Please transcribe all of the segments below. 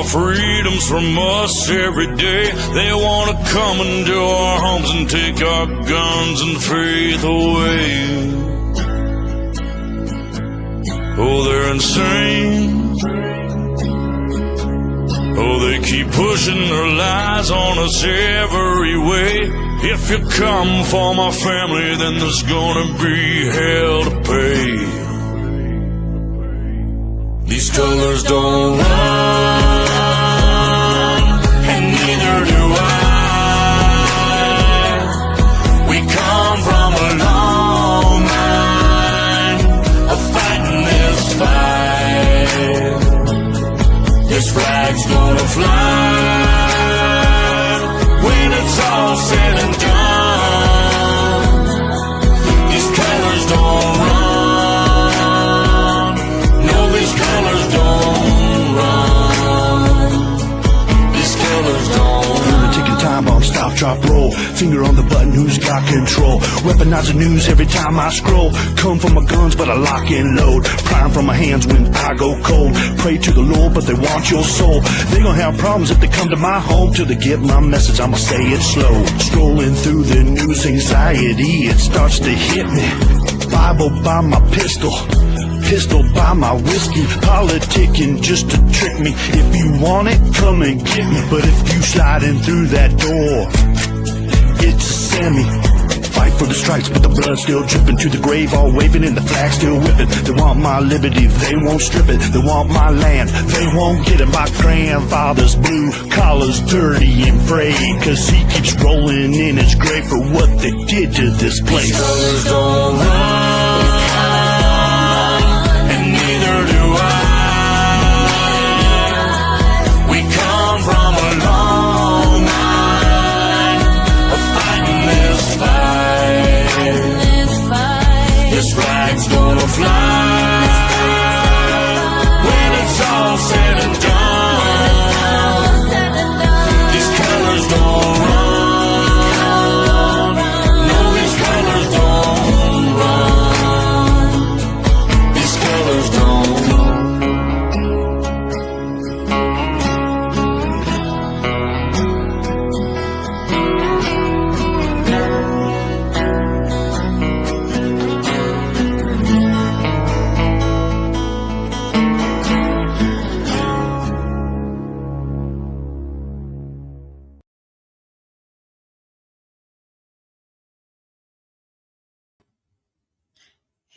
freedoms from us every day. They want to come into our homes and take our guns and faith away. Oh, they're insane. Oh, they keep pushing their lies on us every way. If you come for my family, then there's gonna be hell to pay. These colors don't run, and neither do I. We come from a long line of fighting this fight. This flag's gonna fly when it's all said and done. These colors don't run. No, these colors don't run. These colors don't run. Ticking time bomb, stop, drop, roll. Finger on the button, who's got control? Weaponize the news every time I scroll. Come for my guns, but I lock and load. Prime from my hands when I go cold. Pray to the Lord, but they want your soul. They gonna have problems if they come to my home. Till they get my message, I'ma say it slow. Scrolling through the news, anxiety, it starts to hit me. Bible by my pistol by my whiskey. Politicking just to trick me. If you want it, come and get me. But if you sliding through that door, it's a Sammy. Fight for the stripes, but the blood still dripping to the grave, all waving and the flag still whipping. They want my liberty, they won't strip it. They want my land, they won't get it. My grandfather's blue collar's dirty and frayed, cause he keeps rolling in his grave for what they did to this place. These colors don't run, and neither do I. We come from a long line of fighting this fight. This flag's gonna fly when it's all said and done. These colors don't run. No, these colors don't run. These colors don't run.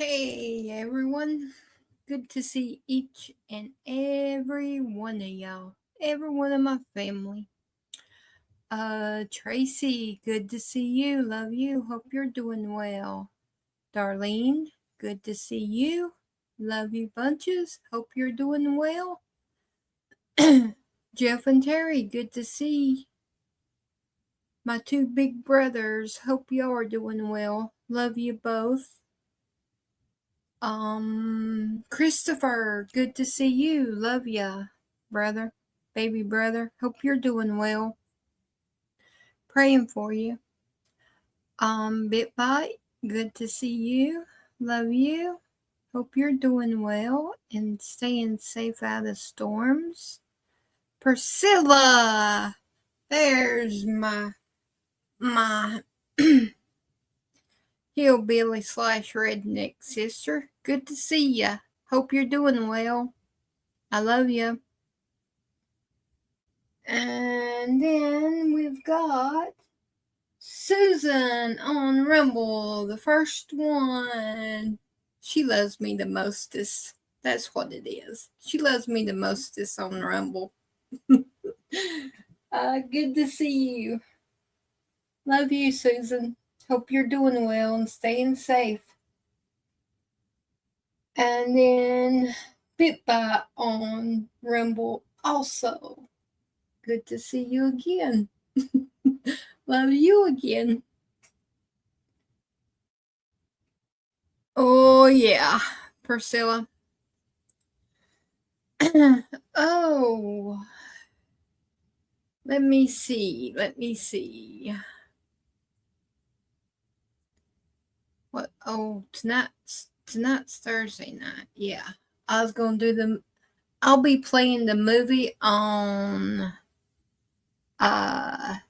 Hey everyone, good to see each and every one of y'all, every one of my family. Tracy, good to see you, love you, hope you're doing well. Darlene, good to see you, love you bunches, hope you're doing well. Jeff and Terry, good to see my two big brothers, hope y'all are doing well, love you both. Christopher, good to see you. Love ya, brother, baby brother. Hope you're doing well. Praying for you. Bitbite, good to see you. Love you. Hope you're doing well and staying safe out of storms. Priscilla, there's my hillbilly / redneck sister. Good to see ya. Hope you're doing well. I love you. And then we've got Susan on Rumble, the first one. She loves me the mostest. That's what it is. She loves me the mostest on Rumble. Good to see you. Love you, Susan. Hope you're doing well and staying safe. And then Bitbite on Rumble also. Good to see you again. Love you again. Oh, yeah, Priscilla. Oh, let me see. What? Oh, tonight's Thursday night. Yeah, I was gonna do I'll be playing the movie on I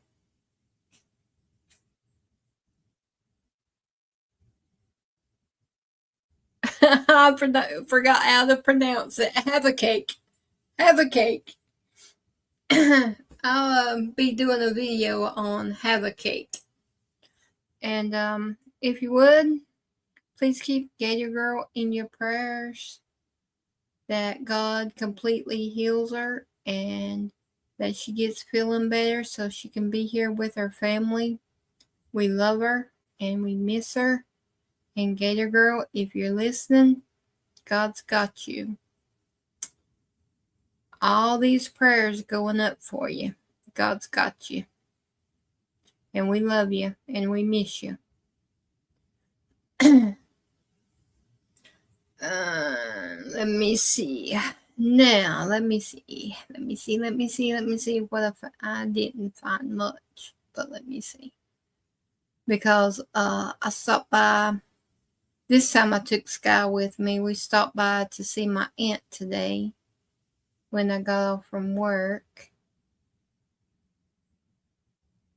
forgot how to pronounce it. Have a cake. Have a cake. I'll be doing a video on have a cake. And if you would, please keep Gator Girl in your prayers, that God completely heals her and that she gets feeling better so she can be here with her family. We love her and we miss her. And Gator Girl, if you're listening, God's got you. All these prayers going up for you. God's got you. And we love you and we miss you. Let me see. Now, let me see what if I didn't find much, but let me see. Because I stopped by, this time I took Sky with me. We stopped by to see my aunt today when I got off from work.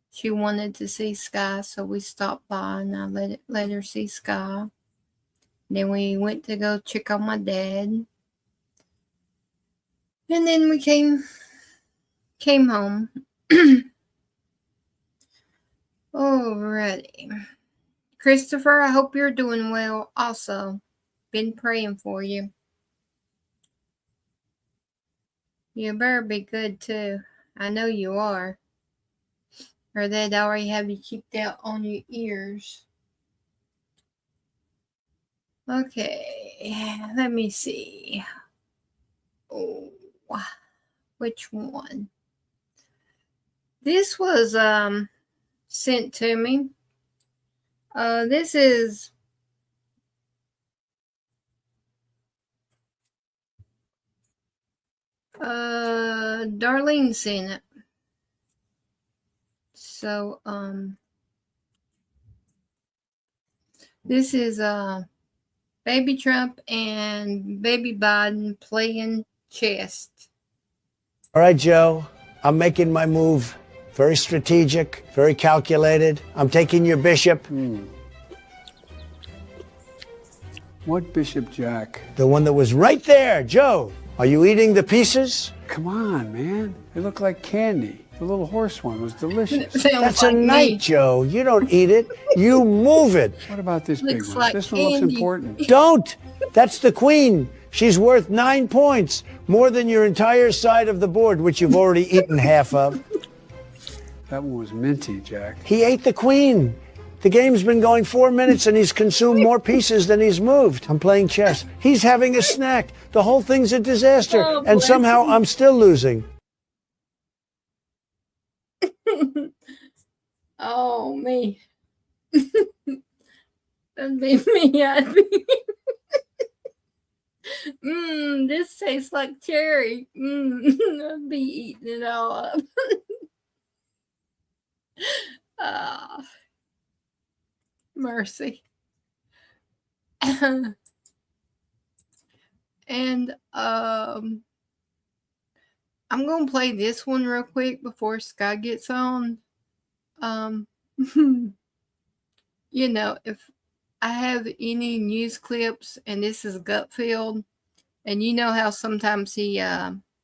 She wanted to see Sky, so we stopped by and I let her see Sky. Then we went to go check on my dad. And then we came home. Alrighty. Christopher, I hope you're doing well also. Been praying for you. You better be good too. I know you are. Or they'd already have you kicked out on your ears. Okay, let me see. Oh, which one? This was sent to me. This is Darlene sent it. So this is Baby Trump and Baby Biden playing chess. All right, Joe, I'm making my move. Very strategic, very calculated. I'm taking your bishop. What bishop, Jack? The one that was right there, Joe. Are you eating the pieces? Come on, man. They look like candy. The little horse one was delicious. That's a knight, Joe. You don't eat it. You move it. What about this big one? Like This one looks candy. important. Don't. That's the queen. She's worth 9 points, more than your entire side of the board, which you've already eaten half of. That one was minty, Jack. He ate the queen. The game's been going 4 minutes and he's consumed more pieces than he's moved. I'm playing chess. He's having a snack. The whole thing's a disaster. Oh, and somehow I'm still losing. Oh, me. That'd be me. I'd be. This tastes like cherry. I'd be eating it all up. Mercy. And I'm gonna play this one real quick before Sky gets on. You know, if I have any news clips and this is Gutfield, and you know how sometimes he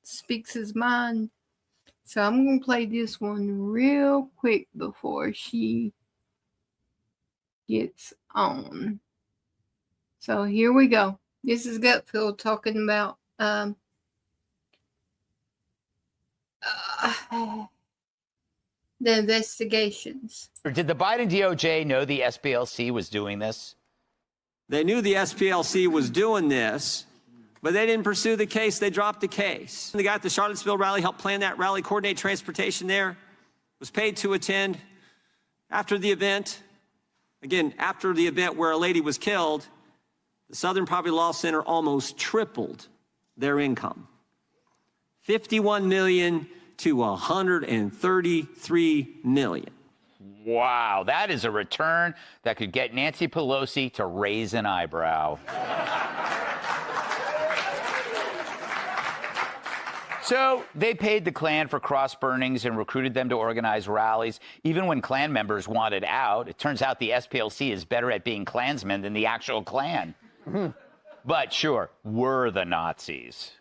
speaks his mind. So I'm going to play this one real quick before she gets on. So here we go. This is Gutfield talking about the investigations. Did the Biden DOJ know the SPLC was doing this? They knew the SPLC was doing this, but they didn't pursue the case. They dropped the case. The guy at the Charlottesville rally helped plan that rally, coordinate transportation there, was paid to attend. After the event, again, after the event where a lady was killed, the Southern Poverty Law Center almost tripled their income. 51 million to 133 million. Wow, that is a return that could get Nancy Pelosi to raise an eyebrow. So they paid the Klan for cross burnings and recruited them to organize rallies, even when Klan members wanted out. It turns out the SPLC is better at being Klansmen than the actual Klan. But sure, we're the Nazis.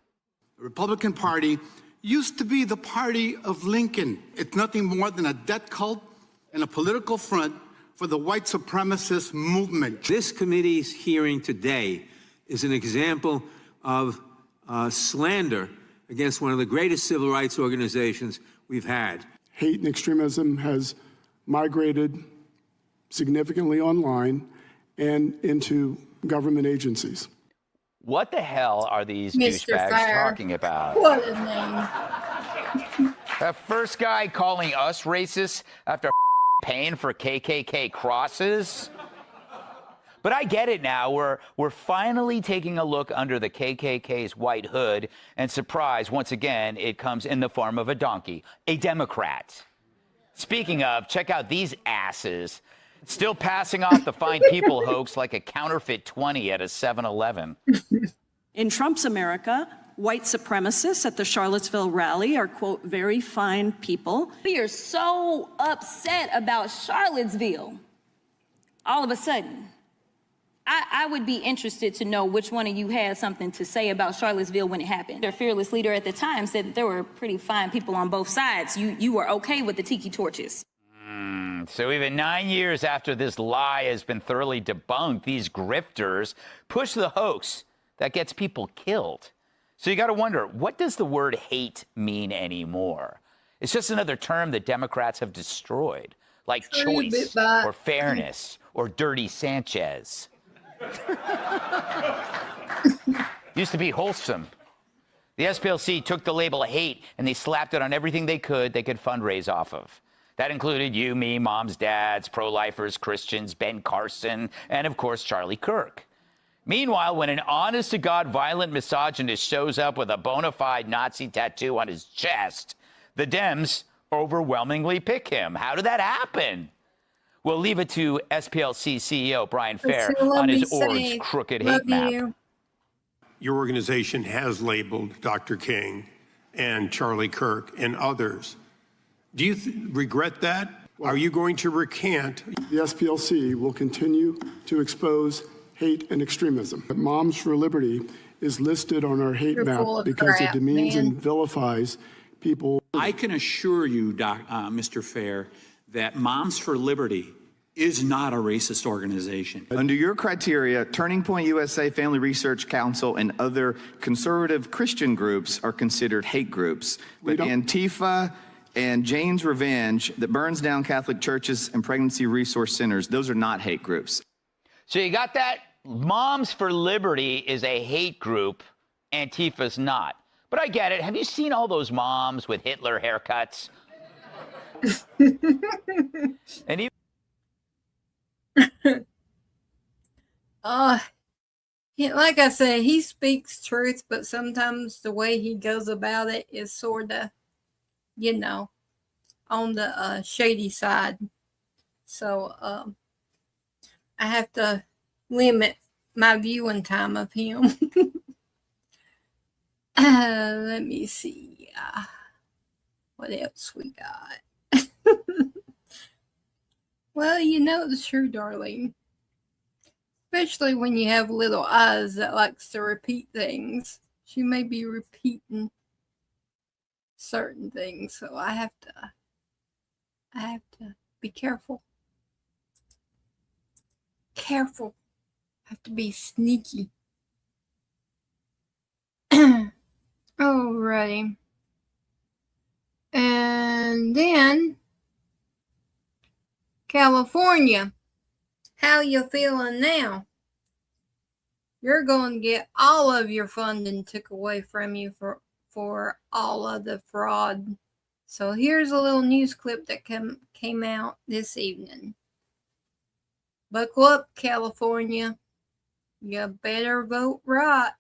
The Republican Party used to be the party of Lincoln. It's nothing more than a debt cult and a political front for the white supremacist movement. This committee's hearing today is an example of slander against one of the greatest civil rights organizations we've had. Hate and extremism has migrated significantly online and into government agencies. What the hell are these Mr. douchebags Fire. talking about? What a name. The first guy calling us racist after paying for KKK crosses? But I get it now. We're finally taking a look under the KKK's white hood, and surprise, once again, it comes in the form of a donkey, a Democrat. Speaking of, check out these asses. Still passing off the fine people hoax like a counterfeit 20 at a 7-Eleven. In Trump's America, white supremacists at the Charlottesville rally are, quote, very fine people. We are so upset about Charlottesville. All of a sudden, I would be interested to know which one of you had something to say about Charlottesville when it happened. Their fearless leader at the time said that there were pretty fine people on both sides. You were okay with the tiki torches. So even 9 years after this lie has been thoroughly debunked, these grifters push the hoax that gets people killed. So you got to wonder, what does the word hate mean anymore? It's just another term that Democrats have destroyed, like choice or fairness or dirty Sanchez. Used to be wholesome. The SPLC took the label hate and they slapped it on everything they could fundraise off of. That included you, me, moms, dads, pro-lifers, Christians, Ben Carson, and of course, Charlie Kirk. Meanwhile, when an honest-to-God violent misogynist shows up with a bona fide Nazi tattoo on his chest, the Dems overwhelmingly pick him. How did that happen? We'll leave it to SPLC CEO Brian Fair on his orange crooked hate map. Your organization has labeled Dr. King and Charlie Kirk and others. Do you regret that? Are you going to recant? The SPLC will continue to expose hate and extremism. Moms for Liberty is listed on our hate map because it demeans and vilifies people. I can assure you, Mr. Fair, that Moms for Liberty is not a racist organization. Under your criteria, Turning Point USA, Family Research Council, and other conservative Christian groups are considered hate groups. But Antifa and Jane's Revenge that burns down Catholic churches and pregnancy resource centers, those are not hate groups. So you got that? Moms for Liberty is a hate group. Antifa's not. But I get it. Have you seen all those moms with Hitler haircuts? And even like I said, he speaks truth, but sometimes the way he goes about it is sort of, on the shady side. So I have to limit my viewing time of him. Let me see. What else we got? Well, it's true, darling. Especially when you have little eyes that likes to repeat things. She may be repeating certain things, so I have to be careful. Careful. I have to be sneaky. Alrighty. And then California. How you feeling now? You're going to get all of your funding took away from you for all of the fraud. So here's a little news clip that came out this evening. Buckle up, California. You better vote right.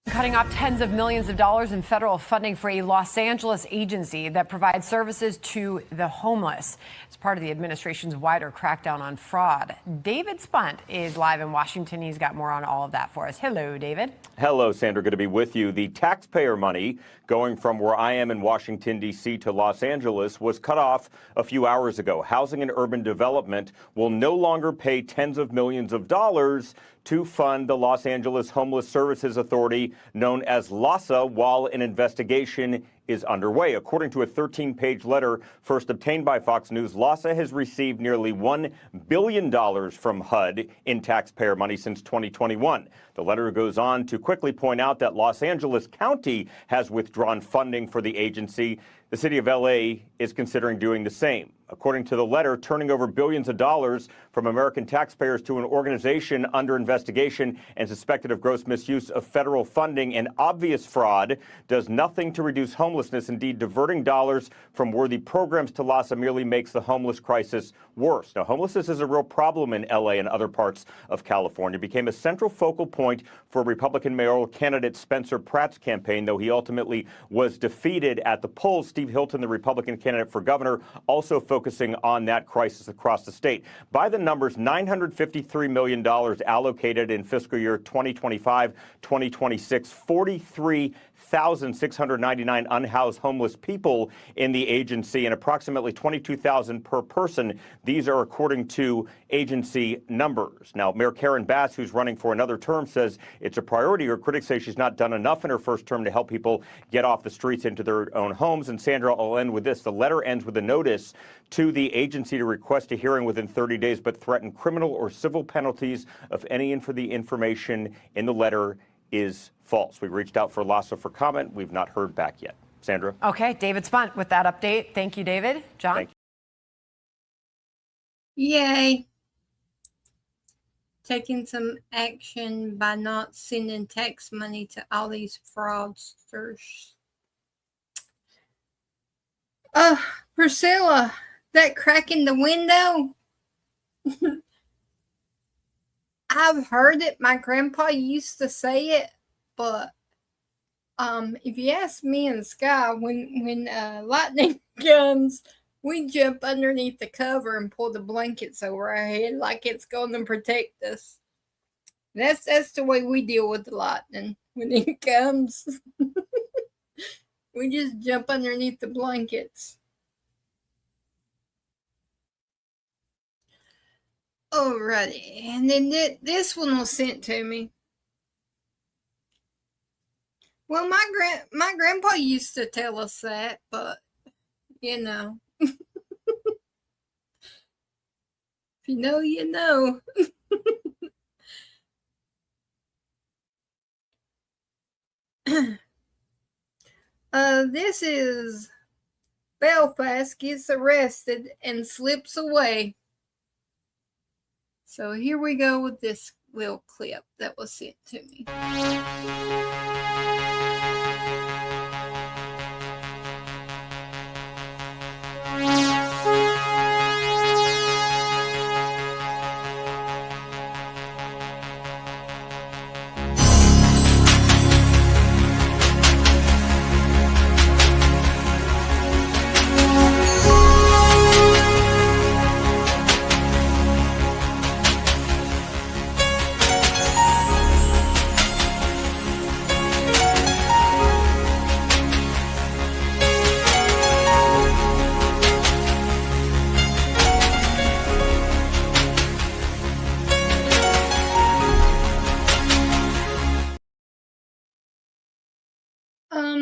Cutting off tens of millions of dollars in federal funding for a Los Angeles agency that provides services to the homeless. It's part of the administration's wider crackdown on fraud. David Spunt is live in Washington. He's got more on all of that for us. Hello, David. Hello, Sandra. Good to be with you. The taxpayer money going from where I am in Washington, D.C. to Los Angeles was cut off a few hours ago. Housing and Urban Development will no longer pay tens of millions of dollars to fund the Los Angeles Homeless Services Authority, known as LAHSA, while an investigation is underway. According to a 13-page letter first obtained by Fox News, LAHSA has received nearly $1 billion from HUD in taxpayer money since 2021. The letter goes on to quickly point out that Los Angeles County has withdrawn funding for the agency. The city of L.A. is considering doing the same. According to the letter, turning over billions of dollars from American taxpayers to an organization under investigation and suspected of gross misuse of federal funding and obvious fraud does nothing to reduce homelessness. Indeed, diverting dollars from worthy programs to LAHSA merely makes the homeless crisis worse. Now, homelessness is a real problem in L.A. and other parts of California. It became a central focal point for Republican mayoral candidate Spencer Pratt's campaign, though he ultimately was defeated at the polls. Steve Hilton, the Republican candidate for governor, also focusing on that crisis across the state. By the numbers, $953 million allocated in fiscal year 2025-2026, 43,699 unhoused homeless people in the agency and approximately 22,000 per person. These are according to agency numbers. Now, Mayor Karen Bass, who's running for another term, says it's a priority. Her critics say she's not done enough in her first term to help people get off the streets into their own homes. And Sandra, I'll end with this. The letter ends with a notice to the agency to request a hearing within 30 days, but threaten criminal or civil penalties if any for the information in the letter is false. We reached out for LAHSA for comment. We've not heard back yet. Sandra? Okay, David Spunt with that update. Thank you, David. John? Thank you. Yay. Taking some action by not sending tax money to all these fraudsters. Priscilla, that crack in the window. I've heard it. My grandpa used to say it, but if you ask me and Sky, when lightning comes, we jump underneath the cover and pull the blankets over our head like it's going to protect us. That's the way we deal with the lightning when it comes. We just jump underneath the blankets. Alrighty, and then this one was sent to me. Well, my grandpa used to tell us that, but you know, if you know, you know. This is Belfast gets arrested and slips away. So here we go with this little clip that was sent to me.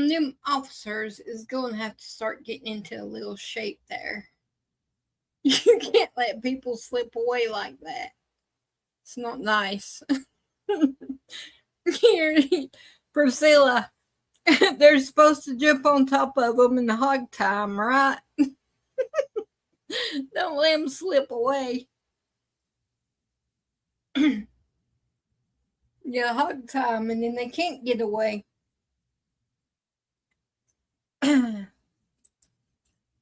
Them officers is going to have to start getting into a little shape there. You can't let people slip away like that. It's not nice. Here, Priscilla, they're supposed to jump on top of them and hog time, right? Don't let them slip away. Yeah, hog time, and then they can't get away.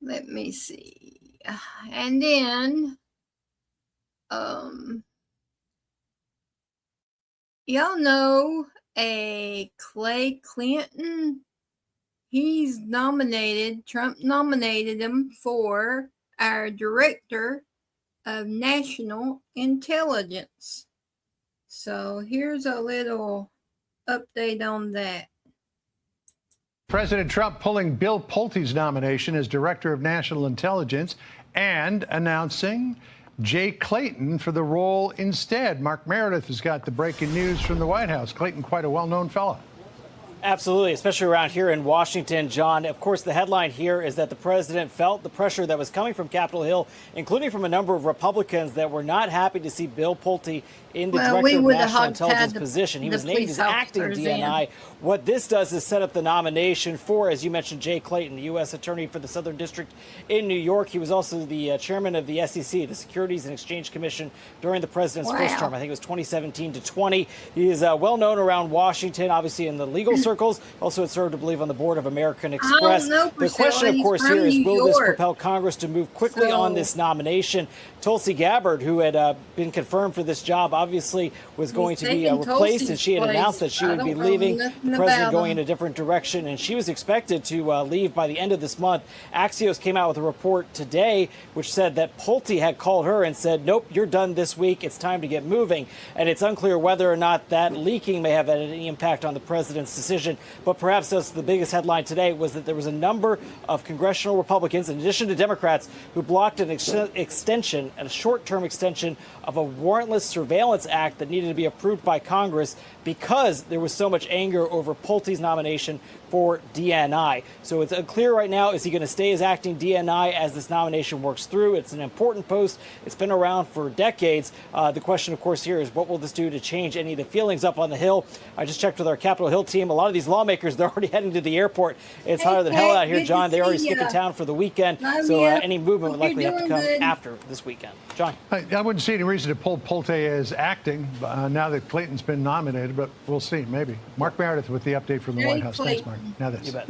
Let me see. And then y'all know a Clay Clinton. He's nominated, Trump nominated him for our Director of National Intelligence. So here's a little update on that. President Trump pulling Bill Pulte's nomination as Director of National Intelligence and announcing Jay Clayton for the role instead. Mark Meredith has got the breaking news from the White House. Clayton, quite a well-known fellow. Absolutely, especially around here in Washington, John. Of course, the headline here is that the president felt the pressure that was coming from Capitol Hill, including from a number of Republicans that were not happy to see Bill Pulte in the Director of National Intelligence position. He was named as acting DNI. What this does is set up the nomination for, as you mentioned, Jay Clayton, the U.S. Attorney for the Southern District in New York. He was also the chairman of the SEC, the Securities and Exchange Commission, during the president's first term. I think it was 2017 to 20. He is well known around Washington, obviously in the legal circles. Also had served, I believe, on the board of American Express. The question, of course, here is, will this propel Congress to move quickly on this nomination? Tulsi Gabbard, who had been confirmed for this job, obviously was going to be replaced, and she had announced that she would be leaving, the president going in a different direction, and she was expected to leave by the end of this month. Axios came out with a report today which said that Pulte had called her and said, nope, you're done this week. It's time to get moving. And it's unclear whether or not that leaking may have had any impact on the president's decision. But perhaps that's the biggest headline today, was that there was a number of congressional Republicans, in addition to Democrats, who blocked an extension, a short-term extension of a warrantless surveillance act that needed to be approved by Congress because there was so much anger over Pulte's nomination for DNI. So it's unclear right now, is he going to stay as acting DNI as this nomination works through? It's an important post. It's been around for decades. The question, of course, here is what will this do to change any of the feelings up on the Hill? I just checked with our Capitol Hill team. A lot of these lawmakers, they're already heading to the airport. It's hotter than hell out here, John. They already skipping town for the weekend. So any movement would likely have to come after this weekend. John? I wouldn't see any reason to pull Pulte as acting now that Clayton's been nominated, but we'll see, maybe. Mark Meredith with the update from the White House. Thanks, Mark. Now this. You bet.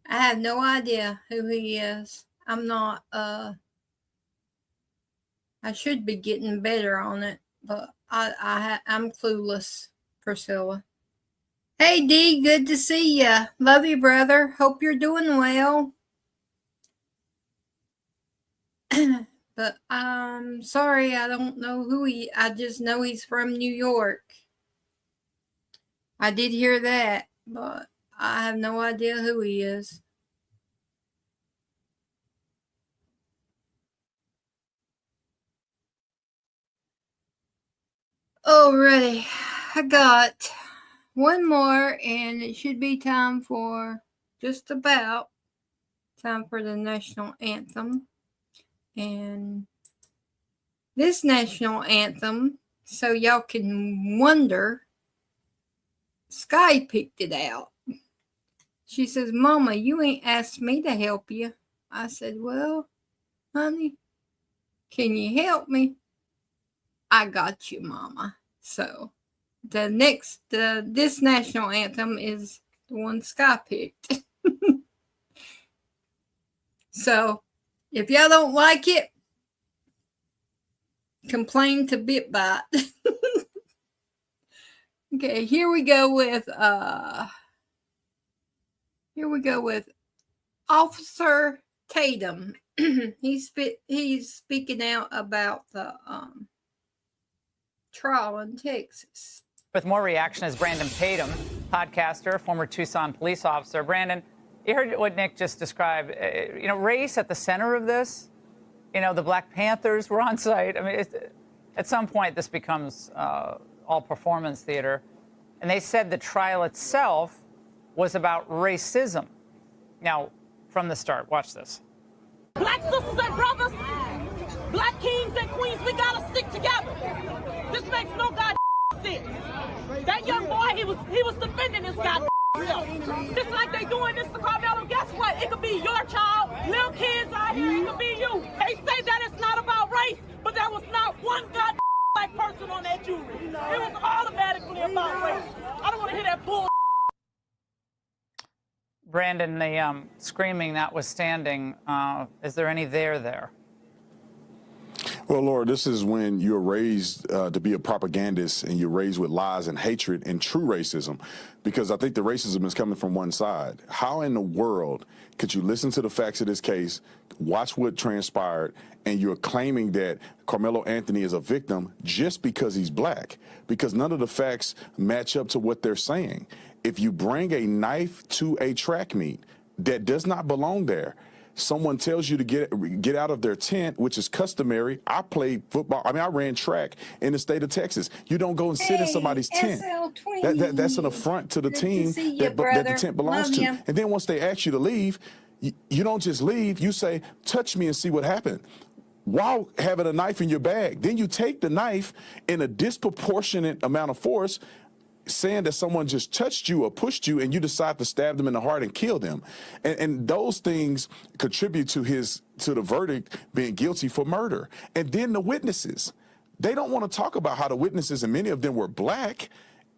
I have no idea who he is. I'm not, I should be getting better on it, but I'm clueless, Priscilla. Hey, Dee, good to see ya. Love you, brother. Hope you're doing well. But I'm sorry, I don't know who I just know he's from New York. I did hear that, but I have no idea who he is. Alrighty, I got one more, and it should be time for just about time for the national anthem. And this national anthem, so y'all can wonder, Sky picked it out. She says, Mama, you ain't asked me to help you. I said, well, honey, can you help me? I got you, Mama. So this national anthem is the one Sky picked. So if y'all don't like it, complain to BitBite. Okay, here we go with Officer Tatum. He's speaking out about the trial in Texas. With more reaction is Brandon Tatum, podcaster, former Tucson police officer. Brandon, you heard what Nick just described. Race at the center of this. The Black Panthers were on site. I mean, at some point, this becomes all performance theater. And they said the trial itself was about racism. Now, from the start, watch this. Black sisters and brothers, black kings and queens, we gotta stick together. This makes no god sense. That young boy, he was defending his god self. Just like they doing this to Carmelo, guess what? It could be your child, little kids out here, it could be you. They say that it's not about race, but there was not one god black person on that jury. It was automatically about race. I don't want to hear that bull. Brandon, the screaming notwithstanding, is there any there? Well, Laura, this is when you're raised to be a propagandist and you're raised with lies and hatred and true racism, because I think the racism is coming from one side. How in the world could you listen to the facts of this case, watch what transpired, and you're claiming that Carmelo Anthony is a victim just because he's black? Because none of the facts match up to what they're saying. If you bring a knife to a track meet that does not belong there, someone tells you to get out of their tent, which is customary. I played football. I ran track in the state of Texas. You don't go and sit in somebody's tent. That's an affront to the team that the tent belongs to. And then once they ask you to leave, you don't just leave. You say, touch me and see what happened, while having a knife in your bag. Then you take the knife in a disproportionate amount of force, saying that someone just touched you or pushed you, and you decide to stab them in the heart and kill them. And those things contribute to the verdict being guilty for murder. And then the witnesses, they don't want to talk about how the witnesses, and many of them were black,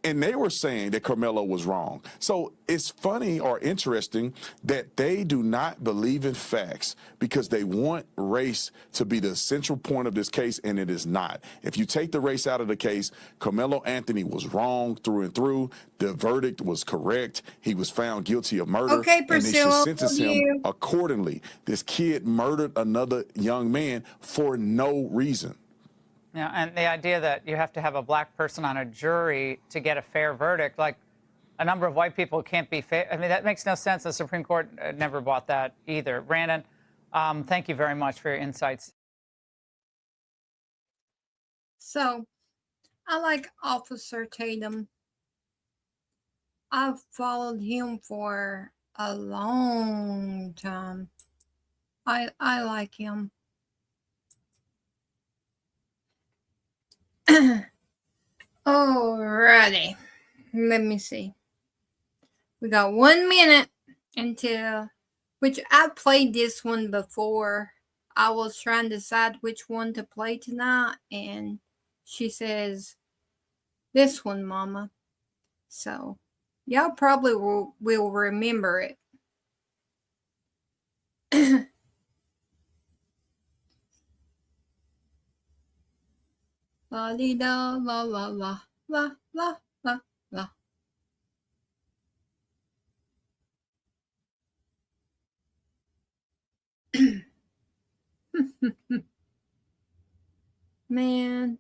and they were saying that Carmelo was wrong. So it's funny or interesting that they do not believe in facts because they want race to be the central point of this case, and it is not. If you take the race out of the case, Carmelo Anthony was wrong through and through. The verdict was correct. He was found guilty of murder. Okay, Priscilla, and they should sentence him accordingly. This kid murdered another young man for no reason. Yeah, and the idea that you have to have a black person on a jury to get a fair verdict, like a number of white people can't be fair. I mean, that makes no sense. The Supreme Court never bought that either. Brandon, thank you very much for your insights. So, I like Officer Tatum. I've followed him for a long time. I like him. Alrighty, let me see. We got 1 minute until, which I played this one before. I was trying to decide which one to play tonight, and she says, this one, Mama. So, y'all probably will remember it. La di da la la la la la la la. Man,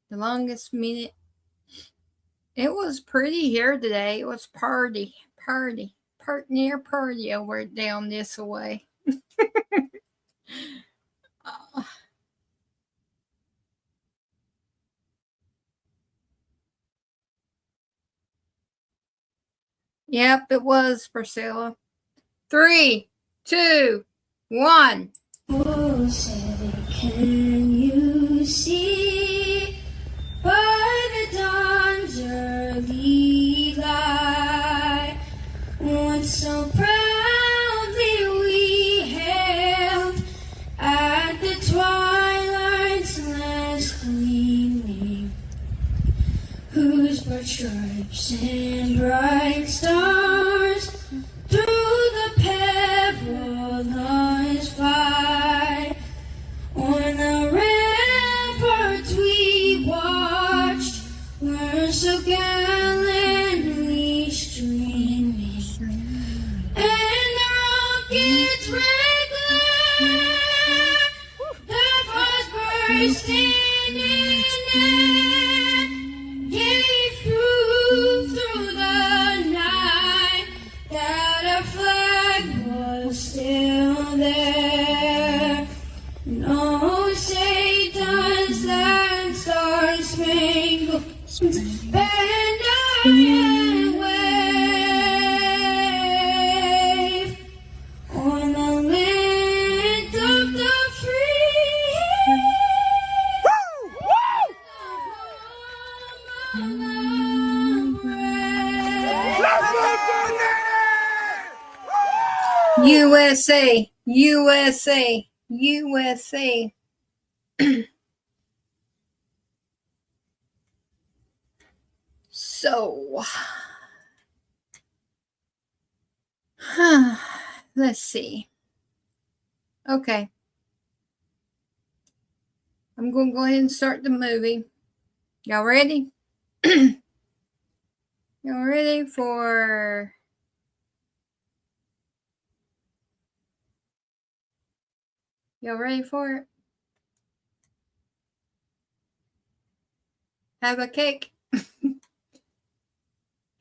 the longest minute. It was pretty here today. It was party over down this way. Yep, it was, Priscilla. 3, 2, 1. Oh, say, can you see by the dawn's early light what so proudly we hailed at the twilight's last gleaming, whose broad stripes and bright stars through the perilous fight on the ramparts we watched were so gallantly streaming, and the rockets' red glare, the buzz bursting in air, gave proof through the night that our flag was still there. And oh, say does that star-spangled banner wave on the land of the free, home of the brave. USA, USA, USA. So, let's see. Okay. I'm going to go ahead and start the movie. Y'all ready? Y'all ready for... Y'all ready for it? Have a cake.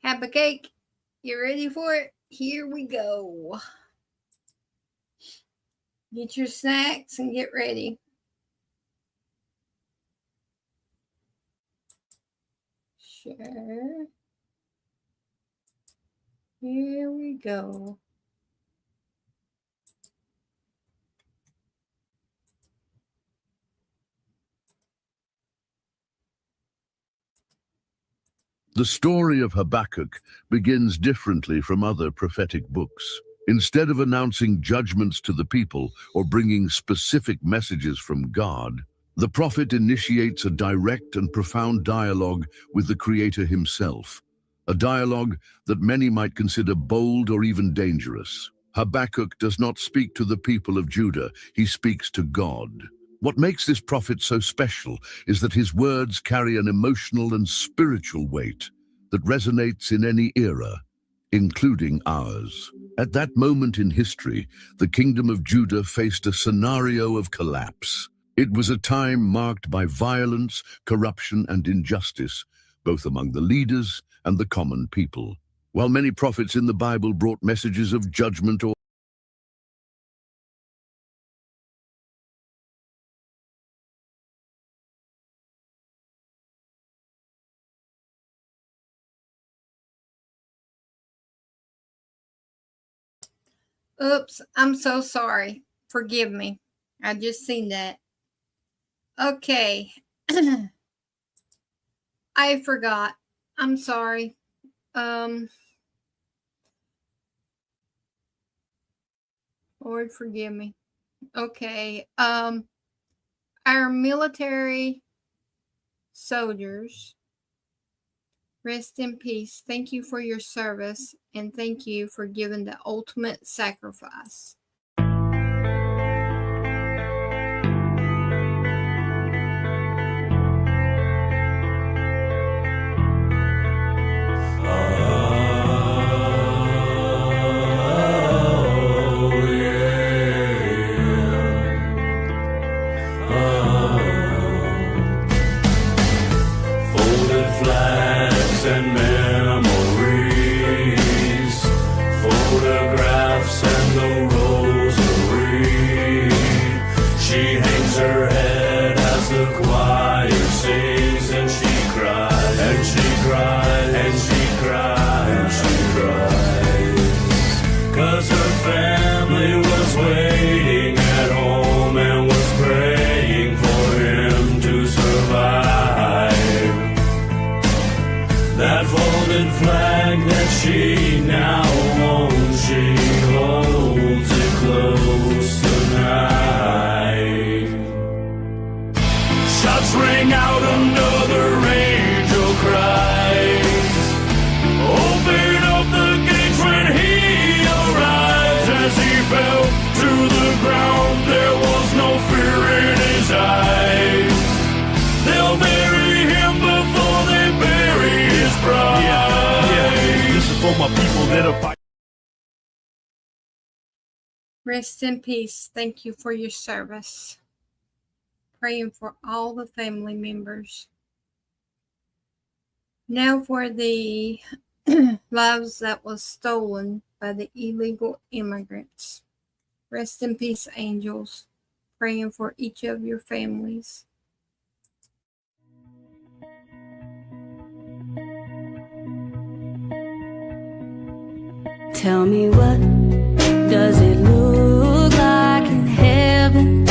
Have a cake. You ready for it? Here we go. Get your snacks and get ready. Share. Here we go. The story of Habakkuk begins differently from other prophetic books. Instead of announcing judgments to the people or bringing specific messages from God, the prophet initiates a direct and profound dialogue with the Creator himself, a dialogue that many might consider bold or even dangerous. Habakkuk does not speak to the people of Judah, he speaks to God. What makes this prophet so special is that his words carry an emotional and spiritual weight that resonates in any era, including ours. At that moment in history, the kingdom of Judah faced a scenario of collapse. It was a time marked by violence, corruption, and injustice, both among the leaders and the common people. While many prophets in the Bible brought messages of judgment or Oops, I'm so sorry. Forgive me. I just seen that. Okay. I forgot. I'm sorry. Lord, forgive me. Okay. Our military soldiers, rest in peace. Thank you for your service, and thank you for giving the ultimate sacrifice. She now owns, she holds it close tonight. Shots ring out, another angel cries. Open up the gates when he arrives. As he fell to the ground, there was no fear in his eyes. They'll bury him before they bury his bride. For my people that are fighting. Rest in peace. Thank you for your service. Praying for all the family members. Now for the lives that was stolen by the illegal immigrants. Rest in peace, angels. Praying for each of your families. Tell me, what does it look like in heaven?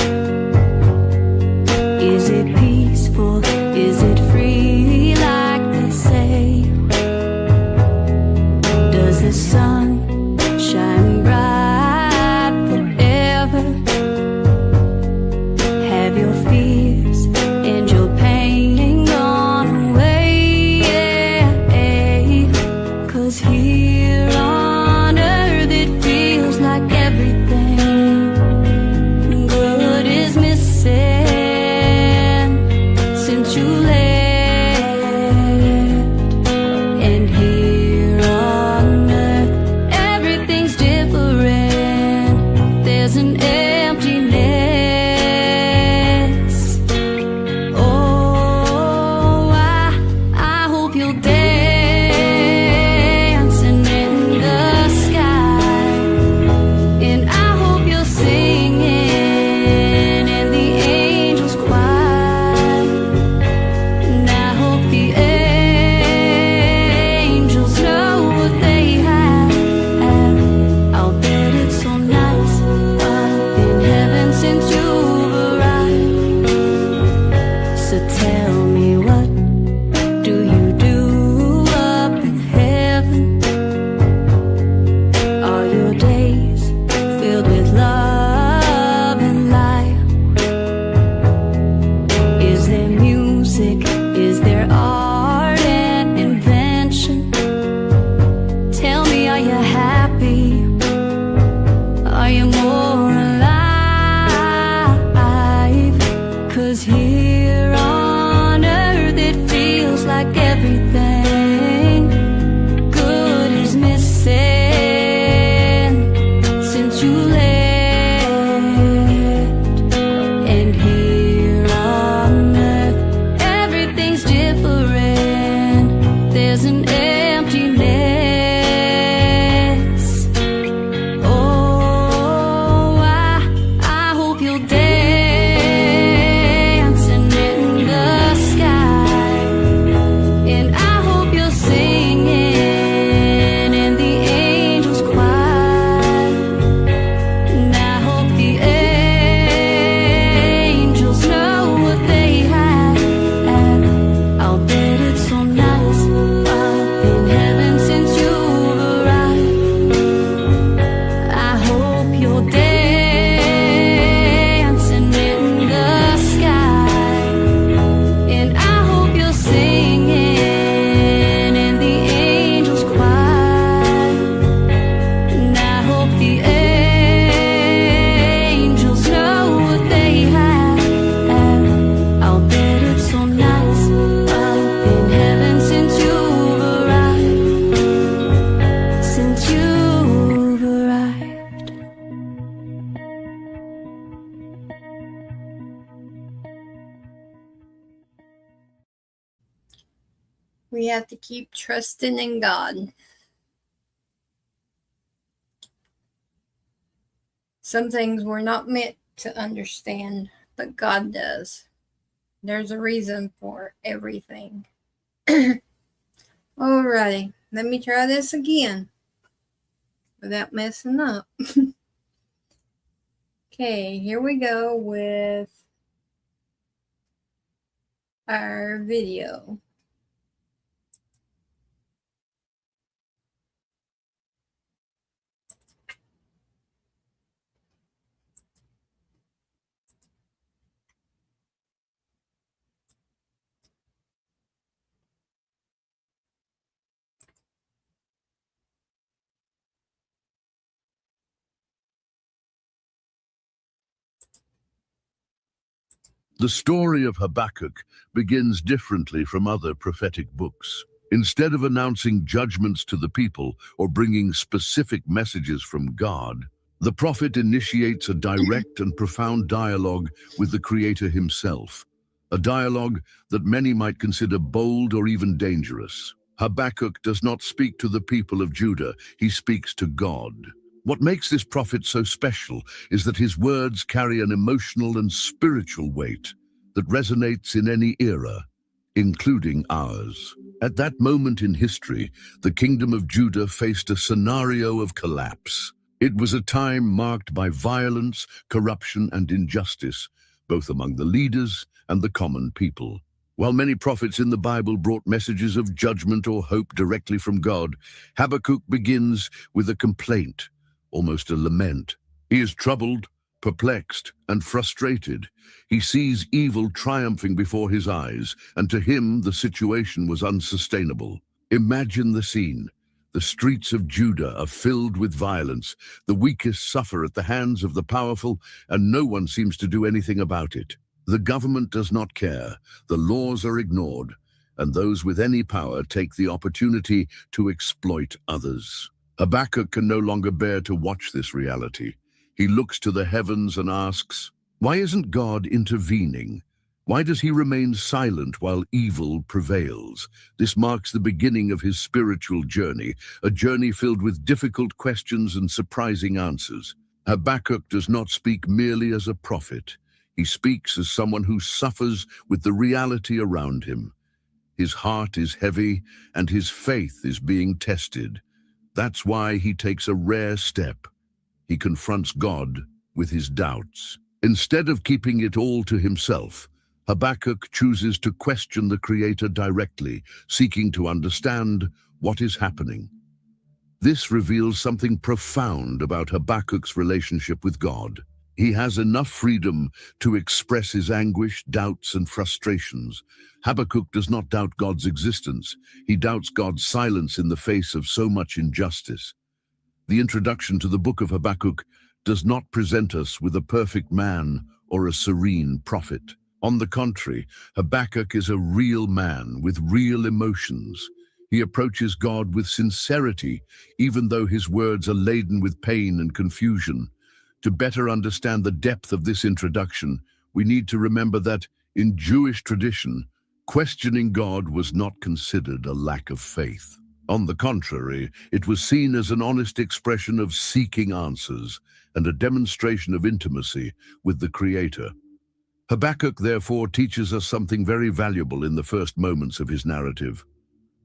Is it peaceful? Is it free like they say? Does the sun shine bright forever? Have your fears and your pain gone away? Yeah, 'cause here on earth it like everything good is missing since you left. And here on earth, everything's different. There's an emptiness. Oh, I hope you'll dancing in the sky, and I hope you're singing in the angels' choir, and I hope the angels know what they have. I'll bet it's so nice up in heaven since you've arrived. I hope you're dancing in the sky, and I hope you're singing in the angels' choir, and I hope the angels know what they have. I'll bet it's so nice up in heaven since you've arrived, since you've arrived. We have to keep trusting in God. Some things we're not meant to understand, but God does. There's a reason for everything. Alrighty, let me try this again without messing up. Okay, here we go with our video. The story of Habakkuk begins differently from other prophetic books. Instead of announcing judgments to the people or bringing specific messages from God, the prophet initiates a direct and profound dialogue with the Creator himself, a dialogue that many might consider bold or even dangerous. Habakkuk does not speak to the people of Judah, he speaks to God. What makes this prophet so special is that his words carry an emotional and spiritual weight that resonates in any era, including ours. At that moment in history, the kingdom of Judah faced a scenario of collapse. It was a time marked by violence, corruption, and injustice, both among the leaders and the common people. While many prophets in the Bible brought messages of judgment or hope directly from God, Habakkuk begins with a complaint, almost a lament. He is troubled, perplexed, and frustrated. He sees evil triumphing before his eyes, and to him the situation was unsustainable. Imagine the scene. The streets of Judah are filled with violence. The weakest suffer at the hands of the powerful, and no one seems to do anything about it. The government does not care. The laws are ignored, and those with any power take the opportunity to exploit others. Habakkuk can no longer bear to watch this reality. He looks to the heavens and asks, why isn't God intervening? Why does he remain silent while evil prevails? This marks the beginning of his spiritual journey, a journey filled with difficult questions and surprising answers. Habakkuk does not speak merely as a prophet. He speaks as someone who suffers with the reality around him. His heart is heavy and his faith is being tested. That's why he takes a rare step. He confronts God with his doubts. Instead of keeping it all to himself, Habakkuk chooses to question the Creator directly, seeking to understand what is happening. This reveals something profound about Habakkuk's relationship with God. He has enough freedom to express his anguish, doubts, and frustrations. Habakkuk does not doubt God's existence. He doubts God's silence in the face of so much injustice. The introduction to the book of Habakkuk does not present us with a perfect man or a serene prophet. On the contrary, Habakkuk is a real man with real emotions. He approaches God with sincerity, even though his words are laden with pain and confusion. To better understand the depth of this introduction, we need to remember that, in Jewish tradition, questioning God was not considered a lack of faith. On the contrary, it was seen as an honest expression of seeking answers and a demonstration of intimacy with the Creator. Habakkuk, therefore, teaches us something very valuable in the first moments of his narrative.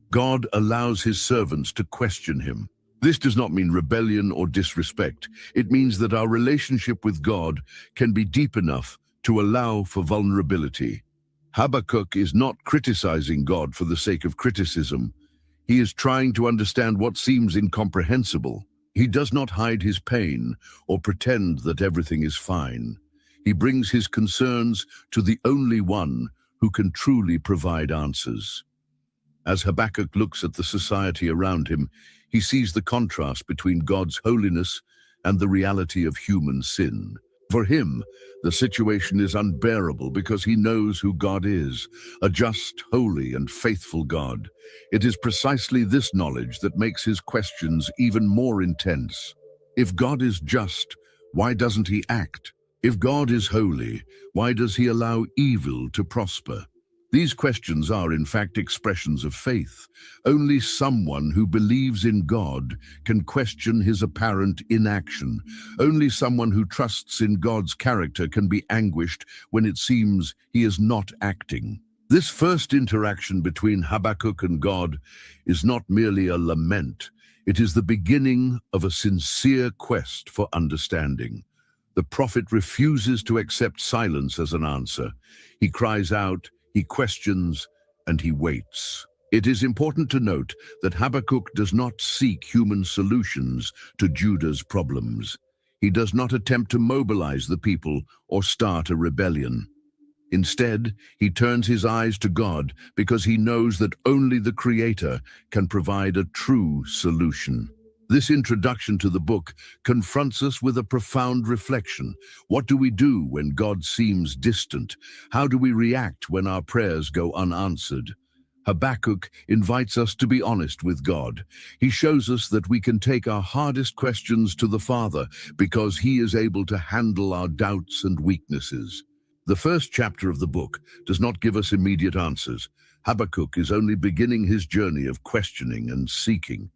God allows his servants to question him. This does not mean rebellion or disrespect. It means that our relationship with God can be deep enough to allow for vulnerability. Habakkuk is not criticizing God for the sake of criticism. He is trying to understand what seems incomprehensible. He does not hide his pain or pretend that everything is fine. He brings his concerns to the only one who can truly provide answers. As Habakkuk looks at the society around him, he sees the contrast between God's holiness and the reality of human sin. For him, the situation is unbearable because he knows who God is, a just, holy, and faithful God. It is precisely this knowledge that makes his questions even more intense. If God is just, why doesn't he act? If God is holy, why does he allow evil to prosper? These questions are, in fact, expressions of faith. Only someone who believes in God can question his apparent inaction. Only someone who trusts in God's character can be anguished when it seems he is not acting. This first interaction between Habakkuk and God is not merely a lament. It is the beginning of a sincere quest for understanding. The prophet refuses to accept silence as an answer. He cries out, he questions, and he waits. It is important to note that Habakkuk does not seek human solutions to Judah's problems. He does not attempt to mobilize the people or start a rebellion. Instead, he turns his eyes to God because he knows that only the Creator can provide a true solution. This introduction to the book confronts us with a profound reflection. What do we do when God seems distant? How do we react when our prayers go unanswered? Habakkuk invites us to be honest with God. He shows us that we can take our hardest questions to the Father because he is able to handle our doubts and weaknesses. The first chapter of the book does not give us immediate answers. Habakkuk is only beginning his journey of questioning and seeking.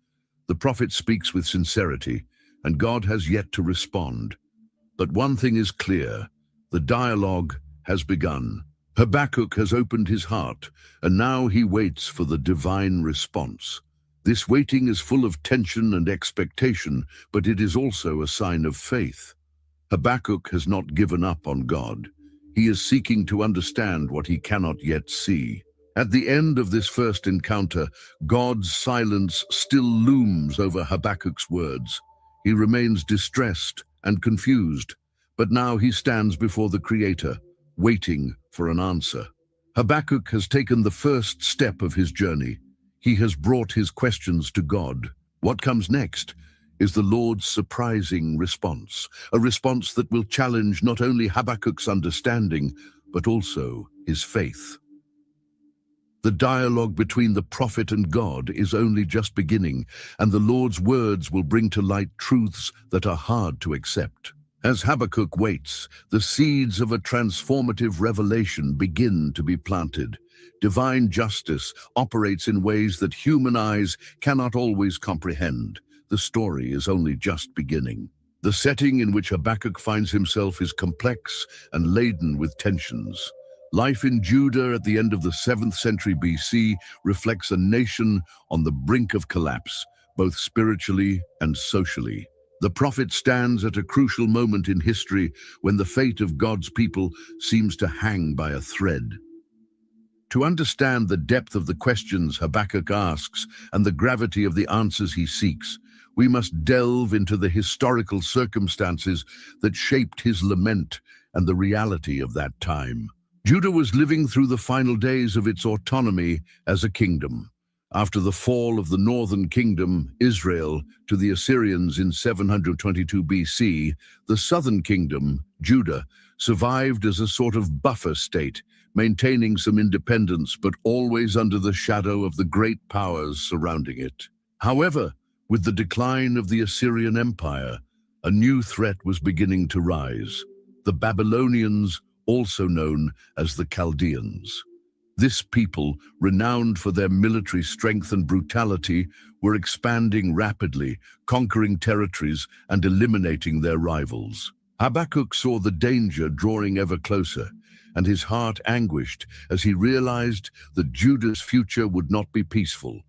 The prophet speaks with sincerity, and God has yet to respond. But one thing is clear: the dialogue has begun. Habakkuk has opened his heart, and now he waits for the divine response. This waiting is full of tension and expectation, but it is also a sign of faith. Habakkuk has not given up on God. He is seeking to understand what he cannot yet see. At the end of this first encounter, God's silence still looms over Habakkuk's words. He remains distressed and confused, but now he stands before the Creator, waiting for an answer. Habakkuk has taken the first step of his journey. He has brought his questions to God. What comes next is the Lord's surprising response, a response that will challenge not only Habakkuk's understanding, but also his faith. The dialogue between the prophet and God is only just beginning, and the Lord's words will bring to light truths that are hard to accept. As Habakkuk waits, the seeds of a transformative revelation begin to be planted. Divine justice operates in ways that human eyes cannot always comprehend. The story is only just beginning. The setting in which Habakkuk finds himself is complex and laden with tensions. Life in Judah at the end of the 7th century BC reflects a nation on the brink of collapse, both spiritually and socially. The prophet stands at a crucial moment in history when the fate of God's people seems to hang by a thread. To understand the depth of the questions Habakkuk asks and the gravity of the answers he seeks, we must delve into the historical circumstances that shaped his lament and the reality of that time. Judah was living through the final days of its autonomy as a kingdom. After the fall of the northern kingdom, Israel, to the Assyrians in 722 BC, the southern kingdom, Judah, survived as a sort of buffer state, maintaining some independence but always under the shadow of the great powers surrounding it. However, with the decline of the Assyrian Empire, a new threat was beginning to rise: the Babylonians, also known as the Chaldeans. This people, renowned for their military strength and brutality, were expanding rapidly, conquering territories and eliminating their rivals. Habakkuk saw the danger drawing ever closer, and his heart anguished as he realized that Judah's future would not be peaceful.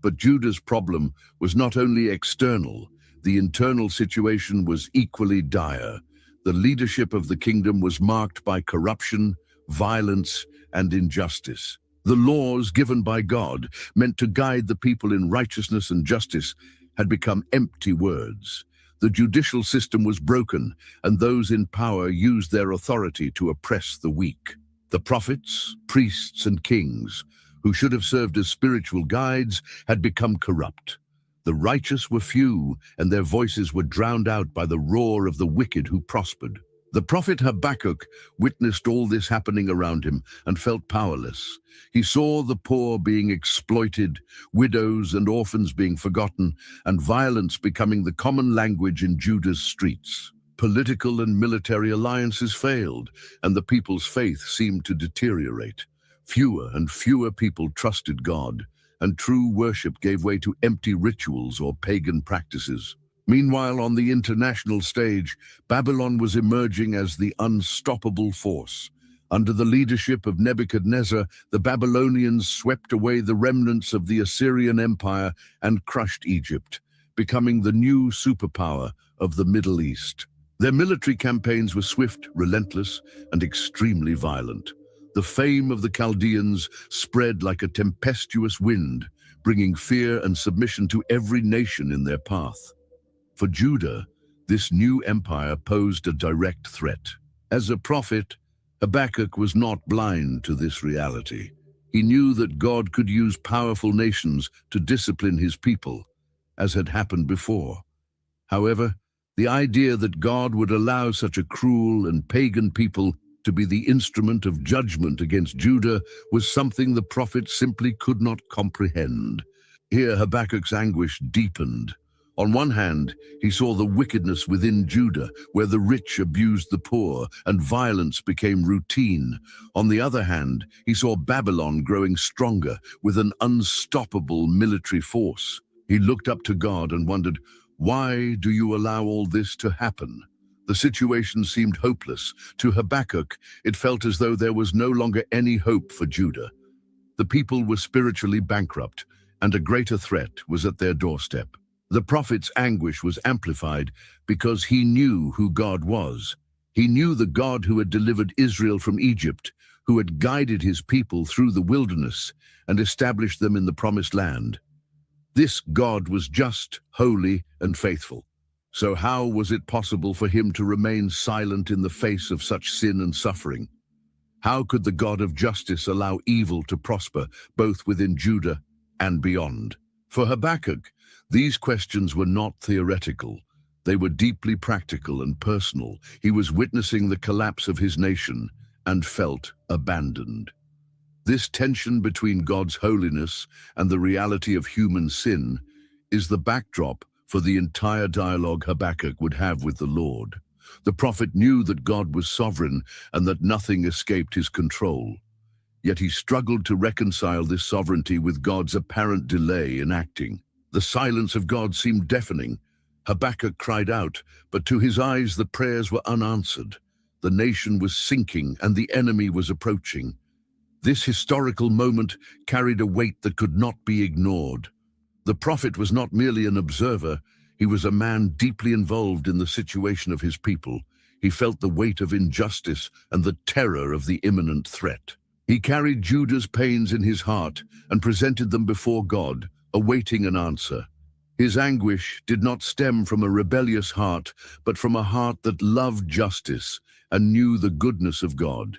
But Judah's problem was not only external, the internal situation was equally dire. The leadership of the kingdom was marked by corruption, violence, and injustice. The laws given by God, meant to guide the people in righteousness and justice, had become empty words. The judicial system was broken, and those in power used their authority to oppress the weak. The prophets, priests, and kings, who should have served as spiritual guides, had become corrupt. The righteous were few, and their voices were drowned out by the roar of the wicked who prospered. The prophet Habakkuk witnessed all this happening around him and felt powerless. He saw the poor being exploited, widows and orphans being forgotten, and violence becoming the common language in Judah's streets. Political and military alliances failed, and the people's faith seemed to deteriorate. Fewer and fewer people trusted God, and true worship gave way to empty rituals or pagan practices. Meanwhile, on the international stage, Babylon was emerging as the unstoppable force. Under the leadership of Nebuchadnezzar, the Babylonians swept away the remnants of the Assyrian Empire and crushed Egypt, becoming the new superpower of the Middle East. Their military campaigns were swift, relentless, and extremely violent. The fame of the Chaldeans spread like a tempestuous wind, bringing fear and submission to every nation in their path. For Judah, this new empire posed a direct threat. As a prophet, Habakkuk was not blind to this reality. He knew that God could use powerful nations to discipline his people, as had happened before. However, the idea that God would allow such a cruel and pagan people to be the instrument of judgment against Judah was something the prophet simply could not comprehend. Here Habakkuk's anguish deepened. On one hand, he saw the wickedness within Judah, where the rich abused the poor and violence became routine. On the other hand, he saw Babylon growing stronger with an unstoppable military force. He looked up to God and wondered, why do you allow all this to happen? The situation seemed hopeless. To Habakkuk, it felt as though there was no longer any hope for Judah. The people were spiritually bankrupt, and a greater threat was at their doorstep. The prophet's anguish was amplified because he knew who God was. He knew the God who had delivered Israel from Egypt, who had guided his people through the wilderness and established them in the promised land. This God was just, holy, and faithful. So how was it possible for him to remain silent in the face of such sin and suffering? How could the God of justice allow evil to prosper, both within Judah and beyond? For Habakkuk, these questions were not theoretical. They were deeply practical and personal. He was witnessing the collapse of his nation and felt abandoned. This tension between God's holiness and the reality of human sin is the backdrop for the entire dialogue Habakkuk would have with the Lord. The prophet knew that God was sovereign and that nothing escaped his control. Yet he struggled to reconcile this sovereignty with God's apparent delay in acting. The silence of God seemed deafening. Habakkuk cried out, but to his eyes the prayers were unanswered. The nation was sinking and the enemy was approaching. This historical moment carried a weight that could not be ignored. The prophet was not merely an observer, he was a man deeply involved in the situation of his people. He felt the weight of injustice and the terror of the imminent threat. He carried Judah's pains in his heart and presented them before God, awaiting an answer. His anguish did not stem from a rebellious heart, but from a heart that loved justice and knew the goodness of God.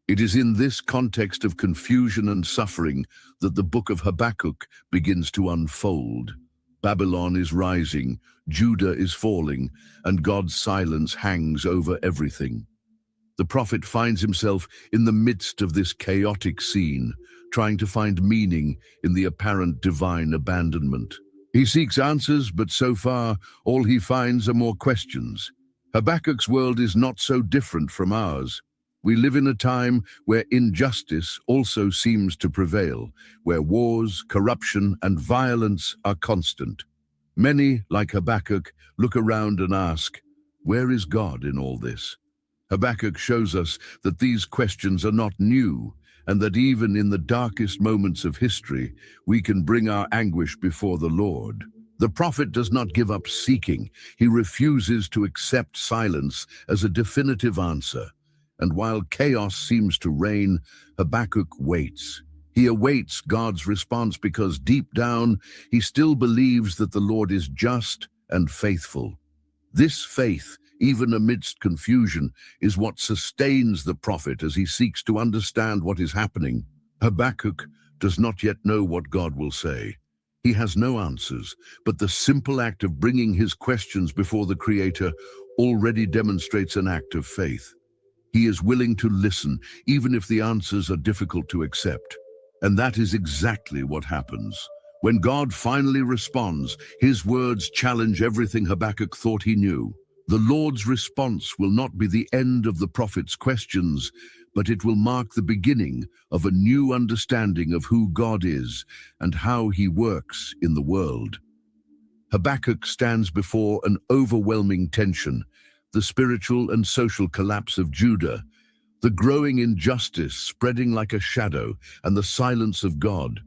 It is in this context of confusion and suffering that the book of Habakkuk begins to unfold. Babylon is rising, Judah is falling, and God's silence hangs over everything. The prophet finds himself in the midst of this chaotic scene, trying to find meaning in the apparent divine abandonment. He seeks answers, but so far, all he finds are more questions. Habakkuk's world is not so different from ours. We live in a time where injustice also seems to prevail, where wars, corruption, and violence are constant. Many, like Habakkuk, look around and ask, where is God in all this? Habakkuk shows us that these questions are not new, and that even in the darkest moments of history, we can bring our anguish before the Lord. The prophet does not give up seeking. He refuses to accept silence as a definitive answer. And while chaos seems to reign, Habakkuk waits. He awaits God's response because deep down, he still believes that the Lord is just and faithful. This faith, even amidst confusion, is what sustains the prophet as he seeks to understand what is happening. Habakkuk does not yet know what God will say. He has no answers, but the simple act of bringing his questions before the Creator already demonstrates an act of faith. He is willing to listen, even if the answers are difficult to accept. And that is exactly what happens. When God finally responds, his words challenge everything Habakkuk thought he knew. The Lord's response will not be the end of the prophet's questions, but it will mark the beginning of a new understanding of who God is and how he works in the world. Habakkuk stands before an overwhelming tension, the spiritual and social collapse of Judah, the growing injustice spreading like a shadow, and the silence of God.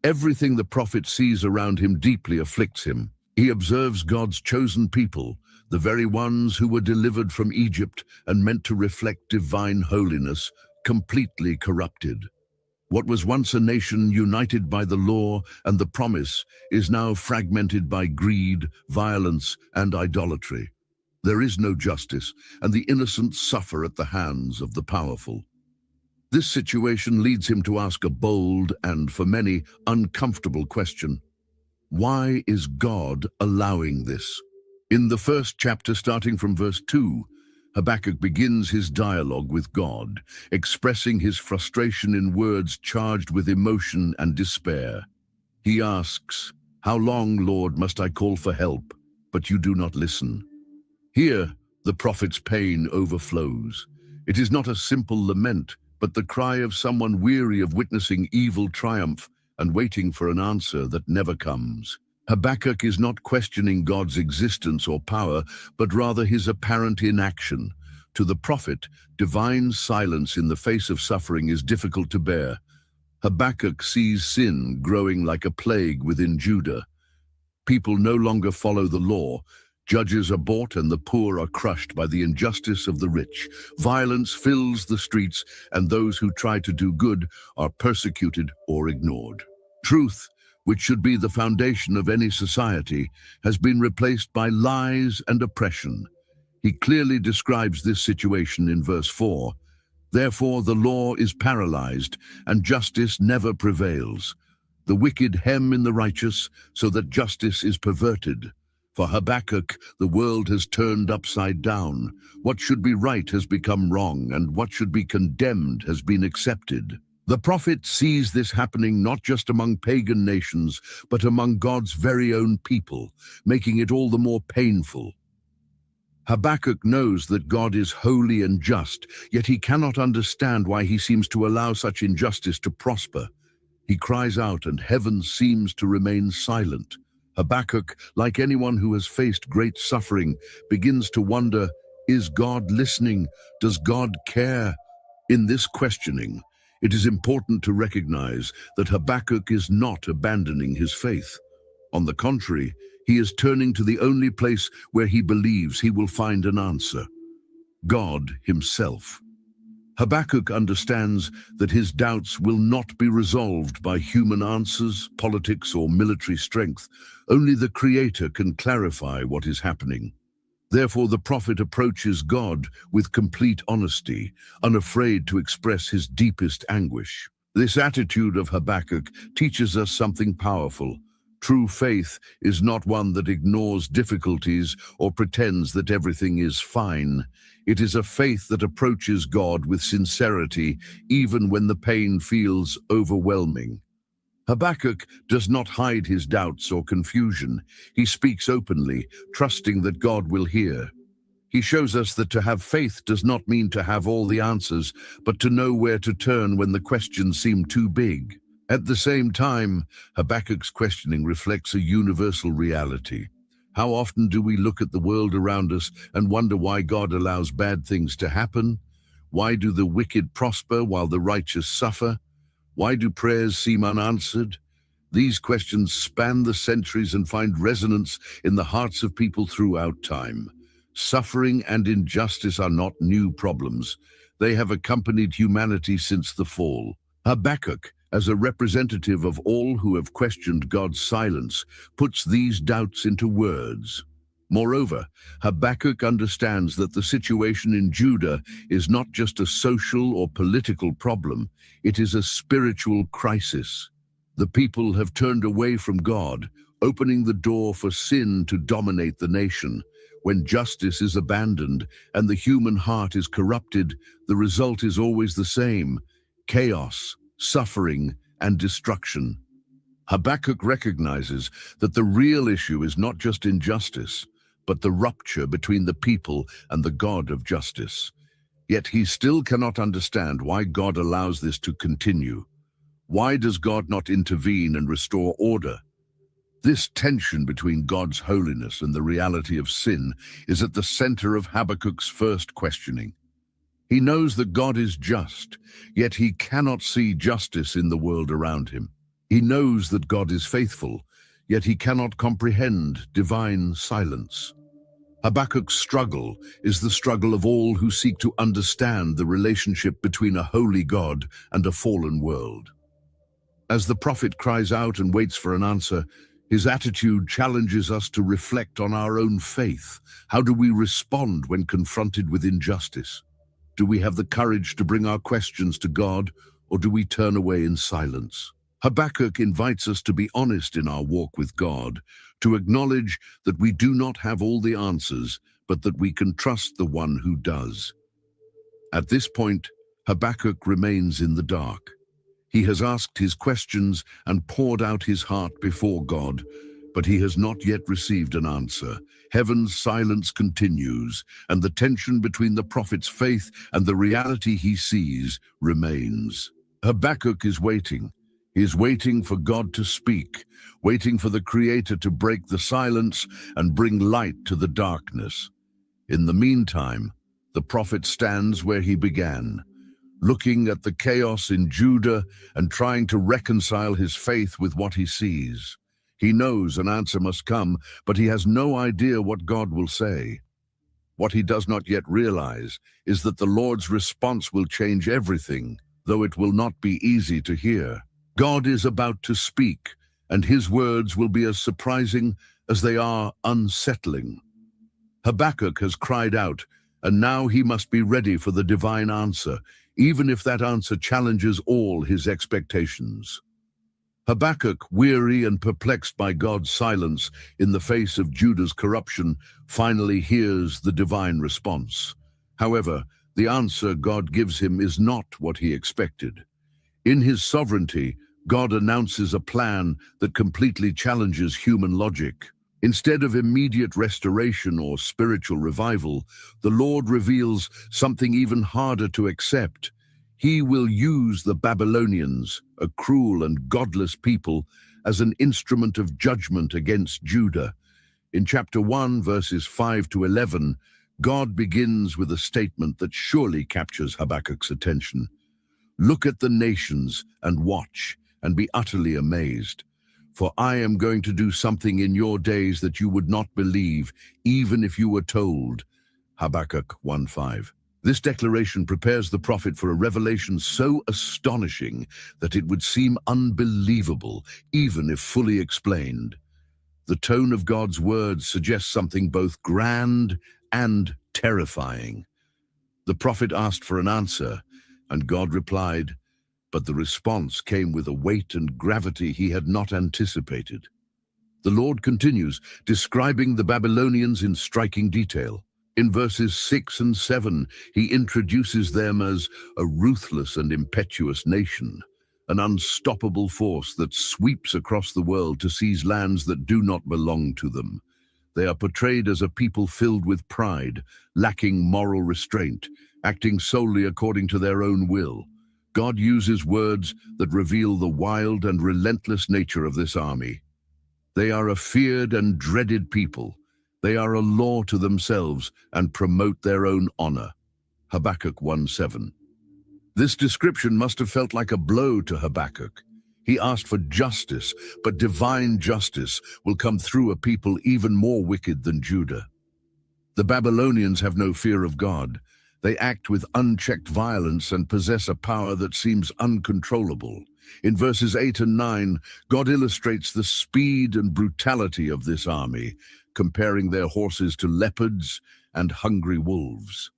Everything the prophet sees around him deeply afflicts him. He observes God's chosen people, the very ones who were delivered from Egypt and meant to reflect divine holiness, completely corrupted. What was once a nation united by the law and the promise is now fragmented by greed, violence, and idolatry. There is no justice, and the innocent suffer at the hands of the powerful. This situation leads him to ask a bold and, for many, uncomfortable question. Why is God allowing this? In the first chapter, starting from verse 2, Habakkuk begins his dialogue with God, expressing his frustration in words charged with emotion and despair. He asks, "How long, Lord, must I call for help, but you do not listen?" Here, the prophet's pain overflows. It is not a simple lament, but the cry of someone weary of witnessing evil triumph and waiting for an answer that never comes. Habakkuk is not questioning God's existence or power, but rather his apparent inaction. To the prophet, divine silence in the face of suffering is difficult to bear. Habakkuk sees sin growing like a plague within Judah. People no longer follow the law. Judges are bought and the poor are crushed by the injustice of the rich. Violence fills the streets, and those who try to do good are persecuted or ignored. Truth, which should be the foundation of any society, has been replaced by lies and oppression. He clearly describes this situation in verse 4. Therefore the law is paralyzed, and justice never prevails. The wicked hem in the righteous, so that justice is perverted. For Habakkuk, the world has turned upside down. What should be right has become wrong, and what should be condemned has been accepted. The prophet sees this happening not just among pagan nations, but among God's very own people, making it all the more painful. Habakkuk knows that God is holy and just, yet he cannot understand why he seems to allow such injustice to prosper. He cries out, and heaven seems to remain silent. Habakkuk, like anyone who has faced great suffering, begins to wonder, is God listening? Does God care? In this questioning, it is important to recognize that Habakkuk is not abandoning his faith. On the contrary, he is turning to the only place where he believes he will find an answer: God himself. Habakkuk understands that his doubts will not be resolved by human answers, politics, or military strength. Only the Creator can clarify what is happening. Therefore, the prophet approaches God with complete honesty, unafraid to express his deepest anguish. This attitude of Habakkuk teaches us something powerful. True faith is not one that ignores difficulties or pretends that everything is fine. It is a faith that approaches God with sincerity, even when the pain feels overwhelming. Habakkuk does not hide his doubts or confusion. He speaks openly, trusting that God will hear. He shows us that to have faith does not mean to have all the answers, but to know where to turn when the questions seem too big. At the same time, Habakkuk's questioning reflects a universal reality. How often do we look at the world around us and wonder why God allows bad things to happen? Why do the wicked prosper while the righteous suffer? Why do prayers seem unanswered? These questions span the centuries and find resonance in the hearts of people throughout time. Suffering and injustice are not new problems. They have accompanied humanity since the fall. Habakkuk, as a representative of all who have questioned God's silence, puts these doubts into words. Moreover, Habakkuk understands that the situation in Judah is not just a social or political problem, it is a spiritual crisis. The people have turned away from God, opening the door for sin to dominate the nation. When justice is abandoned and the human heart is corrupted, the result is always the same: chaos, suffering, and destruction. Habakkuk recognizes that the real issue is not just injustice, but the rupture between the people and the God of justice. Yet he still cannot understand why God allows this to continue. Why does God not intervene and restore order? This tension between God's holiness and the reality of sin is at the center of Habakkuk's first questioning. He knows that God is just, yet he cannot see justice in the world around him. He knows that God is faithful, yet he cannot comprehend divine silence. Habakkuk's struggle is the struggle of all who seek to understand the relationship between a holy God and a fallen world. As the prophet cries out and waits for an answer, his attitude challenges us to reflect on our own faith. How do we respond when confronted with injustice? Do we have the courage to bring our questions to God, or do we turn away in silence? Habakkuk invites us to be honest in our walk with God, to acknowledge that we do not have all the answers, but that we can trust the one who does. At this point, Habakkuk remains in the dark. He has asked his questions and poured out his heart before God, but he has not yet received an answer. Heaven's silence continues, and the tension between the prophet's faith and the reality he sees remains. Habakkuk is waiting. He is waiting for God to speak, waiting for the Creator to break the silence and bring light to the darkness. In the meantime, the prophet stands where he began, looking at the chaos in Judah and trying to reconcile his faith with what he sees. He knows an answer must come, but he has no idea what God will say. What he does not yet realize is that the Lord's response will change everything, though it will not be easy to hear. God is about to speak, and his words will be as surprising as they are unsettling. Habakkuk has cried out, and now he must be ready for the divine answer, even if that answer challenges all his expectations. Habakkuk, weary and perplexed by God's silence in the face of Judah's corruption, finally hears the divine response. However, the answer God gives him is not what he expected. In his sovereignty, God announces a plan that completely challenges human logic. Instead of immediate restoration or spiritual revival, the Lord reveals something even harder to accept. He will use the Babylonians, a cruel and godless people, as an instrument of judgment against Judah. In chapter 1, verses 5 to 11, God begins with a statement that surely captures Habakkuk's attention. Look at the nations and watch, and be utterly amazed. For I am going to do something in your days that you would not believe, even if you were told. Habakkuk 1:5. This declaration prepares the prophet for a revelation so astonishing that it would seem unbelievable, even if fully explained. The tone of God's words suggests something both grand and terrifying. The prophet asked for an answer, and God replied, but the response came with a weight and gravity he had not anticipated. The Lord continues, describing the Babylonians in striking detail. In verses 6 and 7, he introduces them as a ruthless and impetuous nation, an unstoppable force that sweeps across the world to seize lands that do not belong to them. They are portrayed as a people filled with pride, lacking moral restraint, acting solely according to their own will. God uses words that reveal the wild and relentless nature of this army. They are a feared and dreaded people. They are a law to themselves and promote their own honor. Habakkuk 1:7. This description must have felt like a blow to Habakkuk. He asked for justice, but divine justice will come through a people even more wicked than Judah. The Babylonians have no fear of God. They act with unchecked violence and possess a power that seems uncontrollable. In verses 8 and 9, God illustrates the speed and brutality of this army, comparing their horses to leopards and hungry wolves.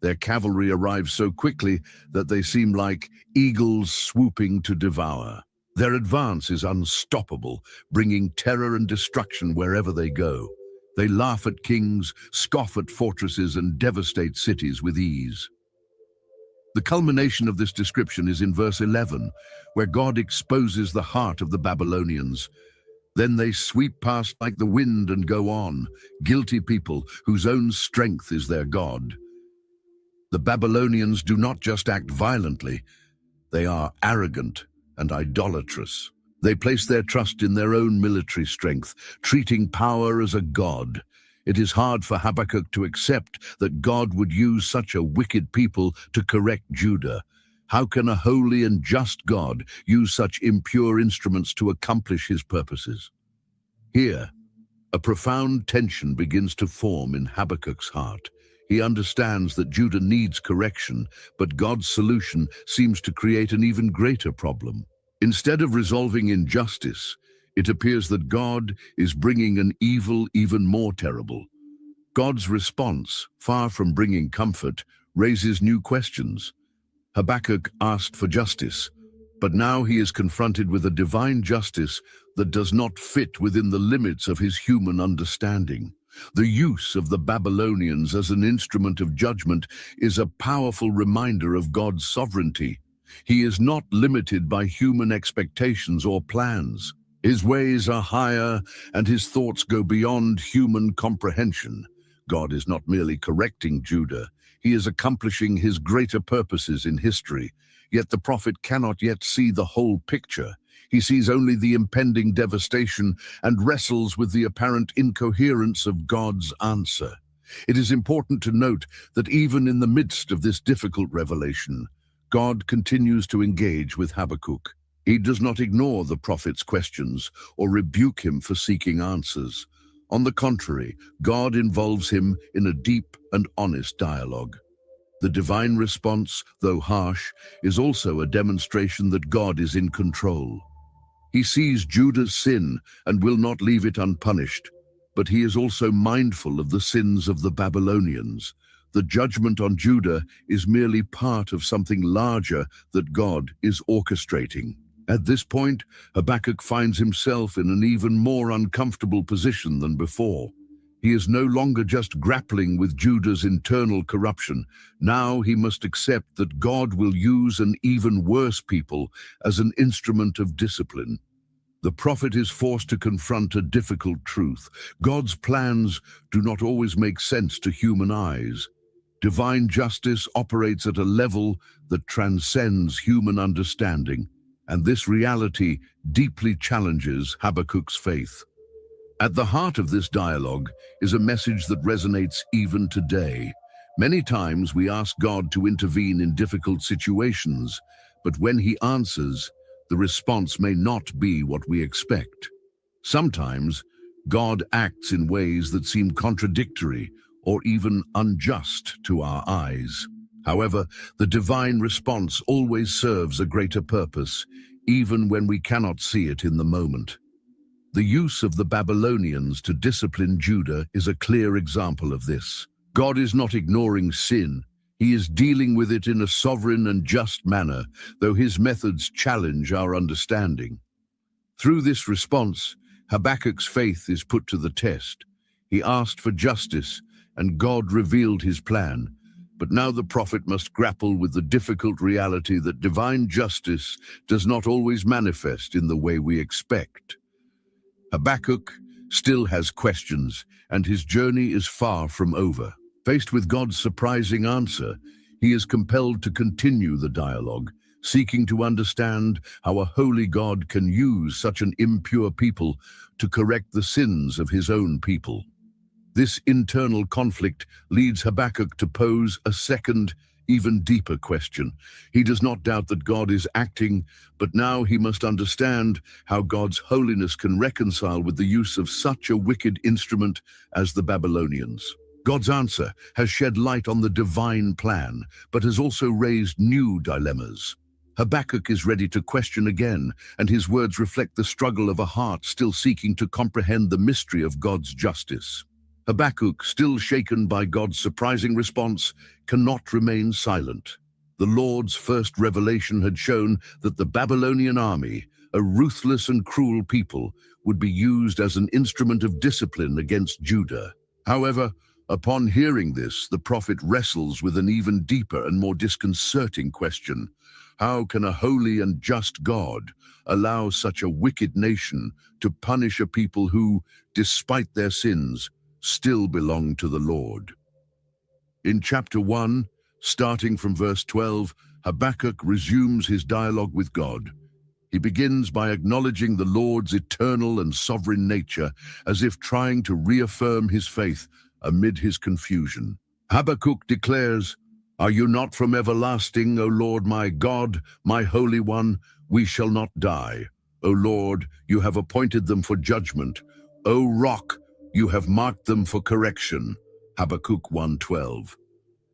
Their cavalry arrives so quickly that they seem like eagles swooping to devour. Their advance is unstoppable, bringing terror and destruction wherever they go. They laugh at kings, scoff at fortresses, and devastate cities with ease. The culmination of this description is in verse 11, where God exposes the heart of the Babylonians. Then they sweep past like the wind and go on, guilty people whose own strength is their God. The Babylonians do not just act violently, they are arrogant and idolatrous. They place their trust in their own military strength, treating power as a god. It is hard for Habakkuk to accept that God would use such a wicked people to correct Judah. How can a holy and just God use such impure instruments to accomplish his purposes? Here, a profound tension begins to form in Habakkuk's heart. He understands that Judah needs correction, but God's solution seems to create an even greater problem. Instead of resolving injustice, it appears that God is bringing an evil even more terrible. God's response, far from bringing comfort, raises new questions. Habakkuk asked for justice, but now he is confronted with a divine justice that does not fit within the limits of his human understanding. The use of the Babylonians as an instrument of judgment is a powerful reminder of God's sovereignty. He is not limited by human expectations or plans. His ways are higher, and his thoughts go beyond human comprehension. God is not merely correcting Judah. He is accomplishing his greater purposes in history. Yet the prophet cannot yet see the whole picture. He sees only the impending devastation and wrestles with the apparent incoherence of God's answer. It is important to note that even in the midst of this difficult revelation, God continues to engage with Habakkuk. He does not ignore the prophet's questions or rebuke him for seeking answers. On the contrary, God involves him in a deep and honest dialogue. The divine response, though harsh, is also a demonstration that God is in control. He sees Judah's sin and will not leave it unpunished, but he is also mindful of the sins of the Babylonians. The judgment on Judah is merely part of something larger that God is orchestrating. At this point, Habakkuk finds himself in an even more uncomfortable position than before. He is no longer just grappling with Judah's internal corruption. Now he must accept that God will use an even worse people as an instrument of discipline. The prophet is forced to confront a difficult truth. God's plans do not always make sense to human eyes. Divine justice operates at a level that transcends human understanding, and this reality deeply challenges Habakkuk's faith. At the heart of this dialogue is a message that resonates even today. Many times we ask God to intervene in difficult situations, but when he answers, the response may not be what we expect. Sometimes, God acts in ways that seem contradictory or even unjust to our eyes. However, the divine response always serves a greater purpose, even when we cannot see it in the moment. The use of the Babylonians to discipline Judah is a clear example of this. God is not ignoring sin. He is dealing with it in a sovereign and just manner, though his methods challenge our understanding. Through this response, Habakkuk's faith is put to the test. He asked for justice, and God revealed his plan. But now the prophet must grapple with the difficult reality that divine justice does not always manifest in the way we expect. Habakkuk still has questions, and his journey is far from over. Faced with God's surprising answer, he is compelled to continue the dialogue, seeking to understand how a holy God can use such an impure people to correct the sins of his own people. This internal conflict leads Habakkuk to pose a second, even deeper question. He does not doubt that God is acting, but now he must understand how God's holiness can reconcile with the use of such a wicked instrument as the Babylonians. God's answer has shed light on the divine plan, but has also raised new dilemmas. Habakkuk is ready to question again, and his words reflect the struggle of a heart still seeking to comprehend the mystery of God's justice. Habakkuk, still shaken by God's surprising response, cannot remain silent. The Lord's first revelation had shown that the Babylonian army, a ruthless and cruel people, would be used as an instrument of discipline against Judah. However, upon hearing this, the prophet wrestles with an even deeper and more disconcerting question. How can a holy and just God allow such a wicked nation to punish a people who, despite their sins, still belong to the Lord? In chapter 1, starting from verse 12, Habakkuk resumes his dialogue with God. He begins by acknowledging the Lord's eternal and sovereign nature, as if trying to reaffirm his faith amid his confusion. Habakkuk declares, "Are you not from everlasting, O Lord my God, my Holy One? We shall not die. O Lord, you have appointed them for judgment. O Rock, you have marked them for correction." Habakkuk 1:12.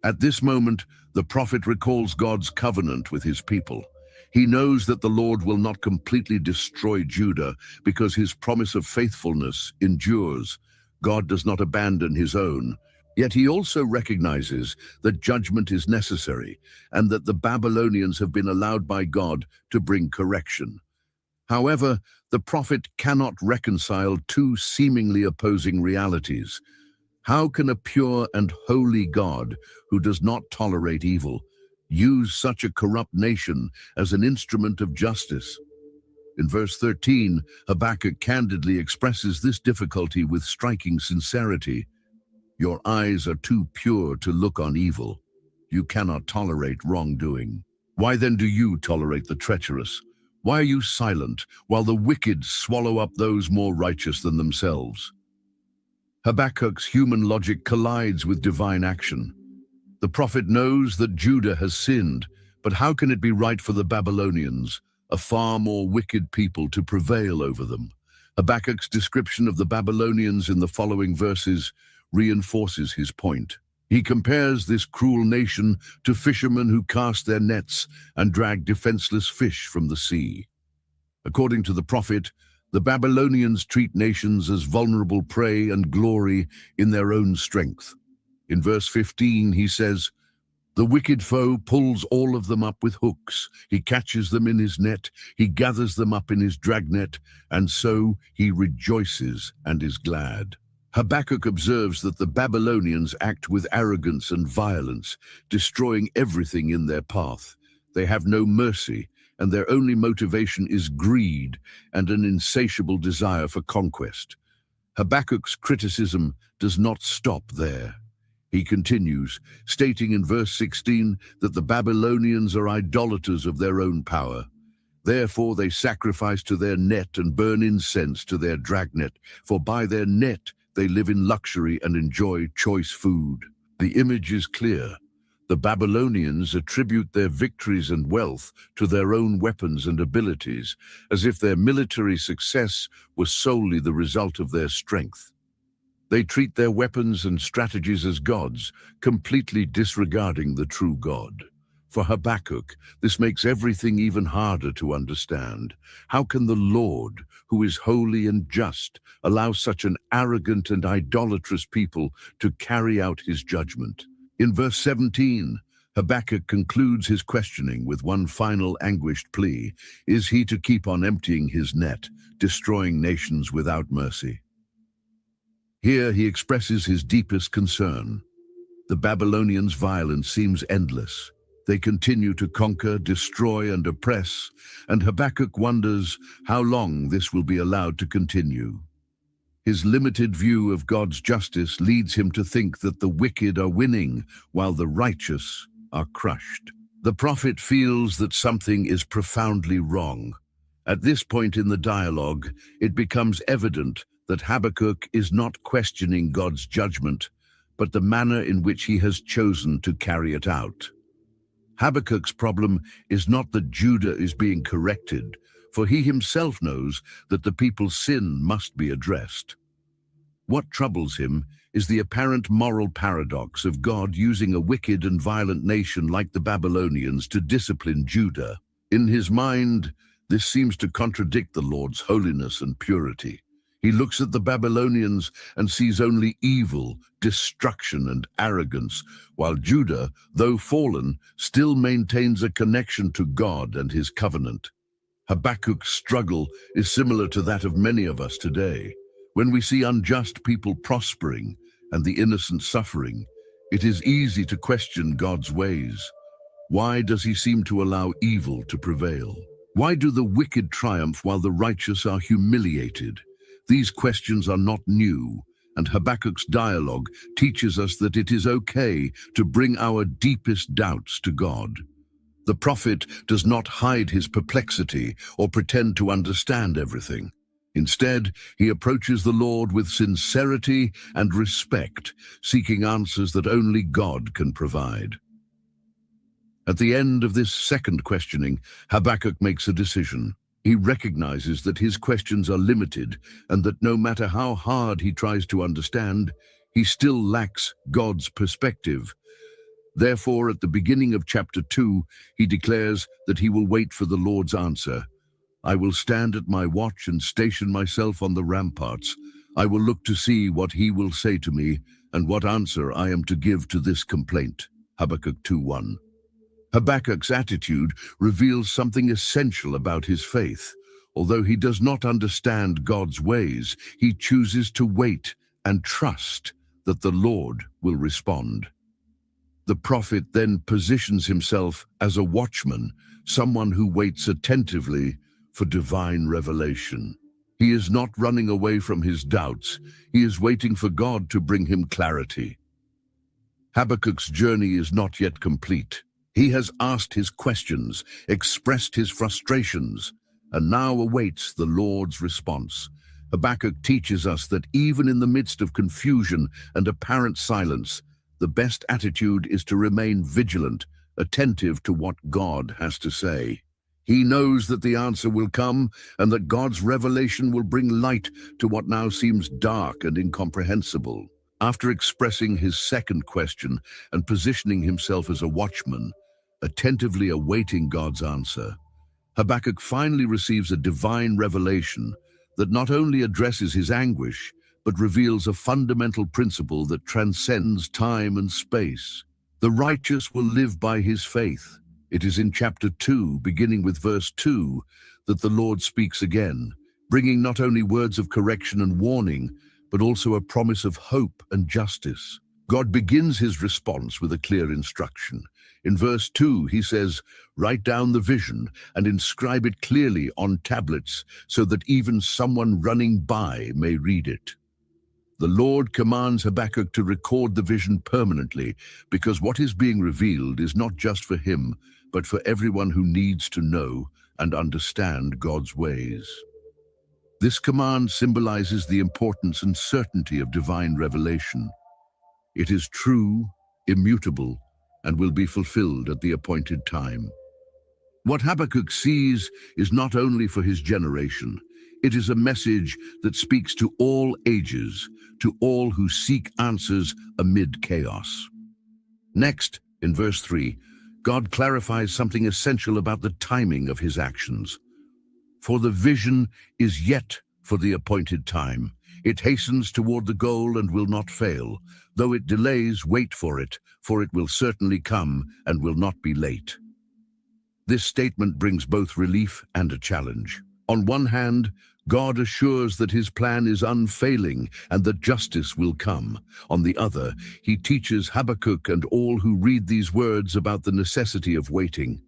At this moment, the prophet recalls God's covenant with his people. He knows that the Lord will not completely destroy Judah because his promise of faithfulness endures. God does not abandon his own. Yet he also recognizes that judgment is necessary and that the Babylonians have been allowed by God to bring correction. However, the prophet cannot reconcile two seemingly opposing realities. How can a pure and holy God, who does not tolerate evil, use such a corrupt nation as an instrument of justice? In verse 13, Habakkuk candidly expresses this difficulty with striking sincerity. Your eyes are too pure to look on evil. You cannot tolerate wrongdoing. Why then do you tolerate the treacherous? Why are you silent while the wicked swallow up those more righteous than themselves? Habakkuk's human logic collides with divine action. The prophet knows that Judah has sinned, but how can it be right for the Babylonians, a far more wicked people, to prevail over them? Habakkuk's description of the Babylonians in the following verses reinforces his point. He compares this cruel nation to fishermen who cast their nets and drag defenseless fish from the sea. According to the prophet, the Babylonians treat nations as vulnerable prey and glory in their own strength. In verse 15, he says, "The wicked foe pulls all of them up with hooks. He catches them in his net. He gathers them up in his dragnet, and so he rejoices and is glad." Habakkuk observes that the Babylonians act with arrogance and violence, destroying everything in their path. They have no mercy, and their only motivation is greed and an insatiable desire for conquest. Habakkuk's criticism does not stop there. He continues, stating in verse 16 that the Babylonians are idolaters of their own power. Therefore they sacrifice to their net and burn incense to their dragnet, for by their net they live in luxury and enjoy choice food. The image is clear. The Babylonians attribute their victories and wealth to their own weapons and abilities, as if their military success was solely the result of their strength. They treat their weapons and strategies as gods, completely disregarding the true God. For Habakkuk, this makes everything even harder to understand. How can the Lord, who is holy and just, allow such an arrogant and idolatrous people to carry out his judgment? In verse 17, Habakkuk concludes his questioning with one final anguished plea. Is he to keep on emptying his net, destroying nations without mercy? Here he expresses his deepest concern. The Babylonians' violence seems endless. They continue to conquer, destroy, and oppress, and Habakkuk wonders how long this will be allowed to continue. His limited view of God's justice leads him to think that the wicked are winning while the righteous are crushed. The prophet feels that something is profoundly wrong. At this point in the dialogue, it becomes evident that Habakkuk is not questioning God's judgment, but the manner in which he has chosen to carry it out. Habakkuk's problem is not that Judah is being corrected, for he himself knows that the people's sin must be addressed. What troubles him is the apparent moral paradox of God using a wicked and violent nation like the Babylonians to discipline Judah. In his mind, this seems to contradict the Lord's holiness and purity. He looks at the Babylonians and sees only evil, destruction, and arrogance, while Judah, though fallen, still maintains a connection to God and his covenant. Habakkuk's struggle is similar to that of many of us today. When we see unjust people prospering and the innocent suffering, it is easy to question God's ways. Why does he seem to allow evil to prevail? Why do the wicked triumph while the righteous are humiliated? These questions are not new, and Habakkuk's dialogue teaches us that it is okay to bring our deepest doubts to God. The prophet does not hide his perplexity or pretend to understand everything. Instead, he approaches the Lord with sincerity and respect, seeking answers that only God can provide. At the end of this second questioning, Habakkuk makes a decision. He recognizes that his questions are limited and that no matter how hard he tries to understand, he still lacks God's perspective. Therefore, at the beginning of chapter 2, he declares that he will wait for the Lord's answer. I will stand at my watch and station myself on the ramparts. I will look to see what he will say to me and what answer I am to give to this complaint. Habakkuk 2:1. Habakkuk's attitude reveals something essential about his faith. Although he does not understand God's ways, he chooses to wait and trust that the Lord will respond. The prophet then positions himself as a watchman, someone who waits attentively for divine revelation. He is not running away from his doubts. He is waiting for God to bring him clarity. Habakkuk's journey is not yet complete. He has asked his questions, expressed his frustrations, and now awaits the Lord's response. Habakkuk teaches us that even in the midst of confusion and apparent silence, the best attitude is to remain vigilant, attentive to what God has to say. He knows that the answer will come and that God's revelation will bring light to what now seems dark and incomprehensible. After expressing his second question and positioning himself as a watchman, attentively awaiting God's answer, Habakkuk finally receives a divine revelation that not only addresses his anguish, but reveals a fundamental principle that transcends time and space. The righteous will live by his faith. It is in chapter 2, beginning with verse 2, that the Lord speaks again, bringing not only words of correction and warning, but also a promise of hope and justice. God begins his response with a clear instruction. In verse 2, he says, "Write down the vision and inscribe it clearly on tablets so that even someone running by may read it." The Lord commands Habakkuk to record the vision permanently because what is being revealed is not just for him, but for everyone who needs to know and understand God's ways. This command symbolizes the importance and certainty of divine revelation. It is true, immutable, and will be fulfilled at the appointed time. What Habakkuk sees is not only for his generation. It is a message that speaks to all ages, to all who seek answers amid chaos. Next, in verse 3, God clarifies something essential about the timing of his actions. For the vision is yet for the appointed time. It hastens toward the goal and will not fail. Though it delays, wait for it will certainly come and will not be late. This statement brings both relief and a challenge. On one hand, God assures that his plan is unfailing and that justice will come. On the other, he teaches Habakkuk and all who read these words about the necessity of waiting.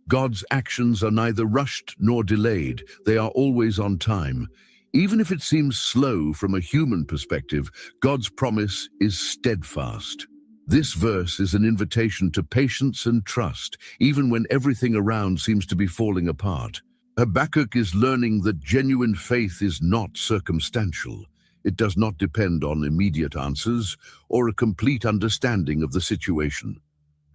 God's actions are neither rushed nor delayed. They are always on time. Even if it seems slow from a human perspective, God's promise is steadfast. This verse is an invitation to patience and trust, even when everything around seems to be falling apart. Habakkuk is learning that genuine faith is not circumstantial. It does not depend on immediate answers or a complete understanding of the situation.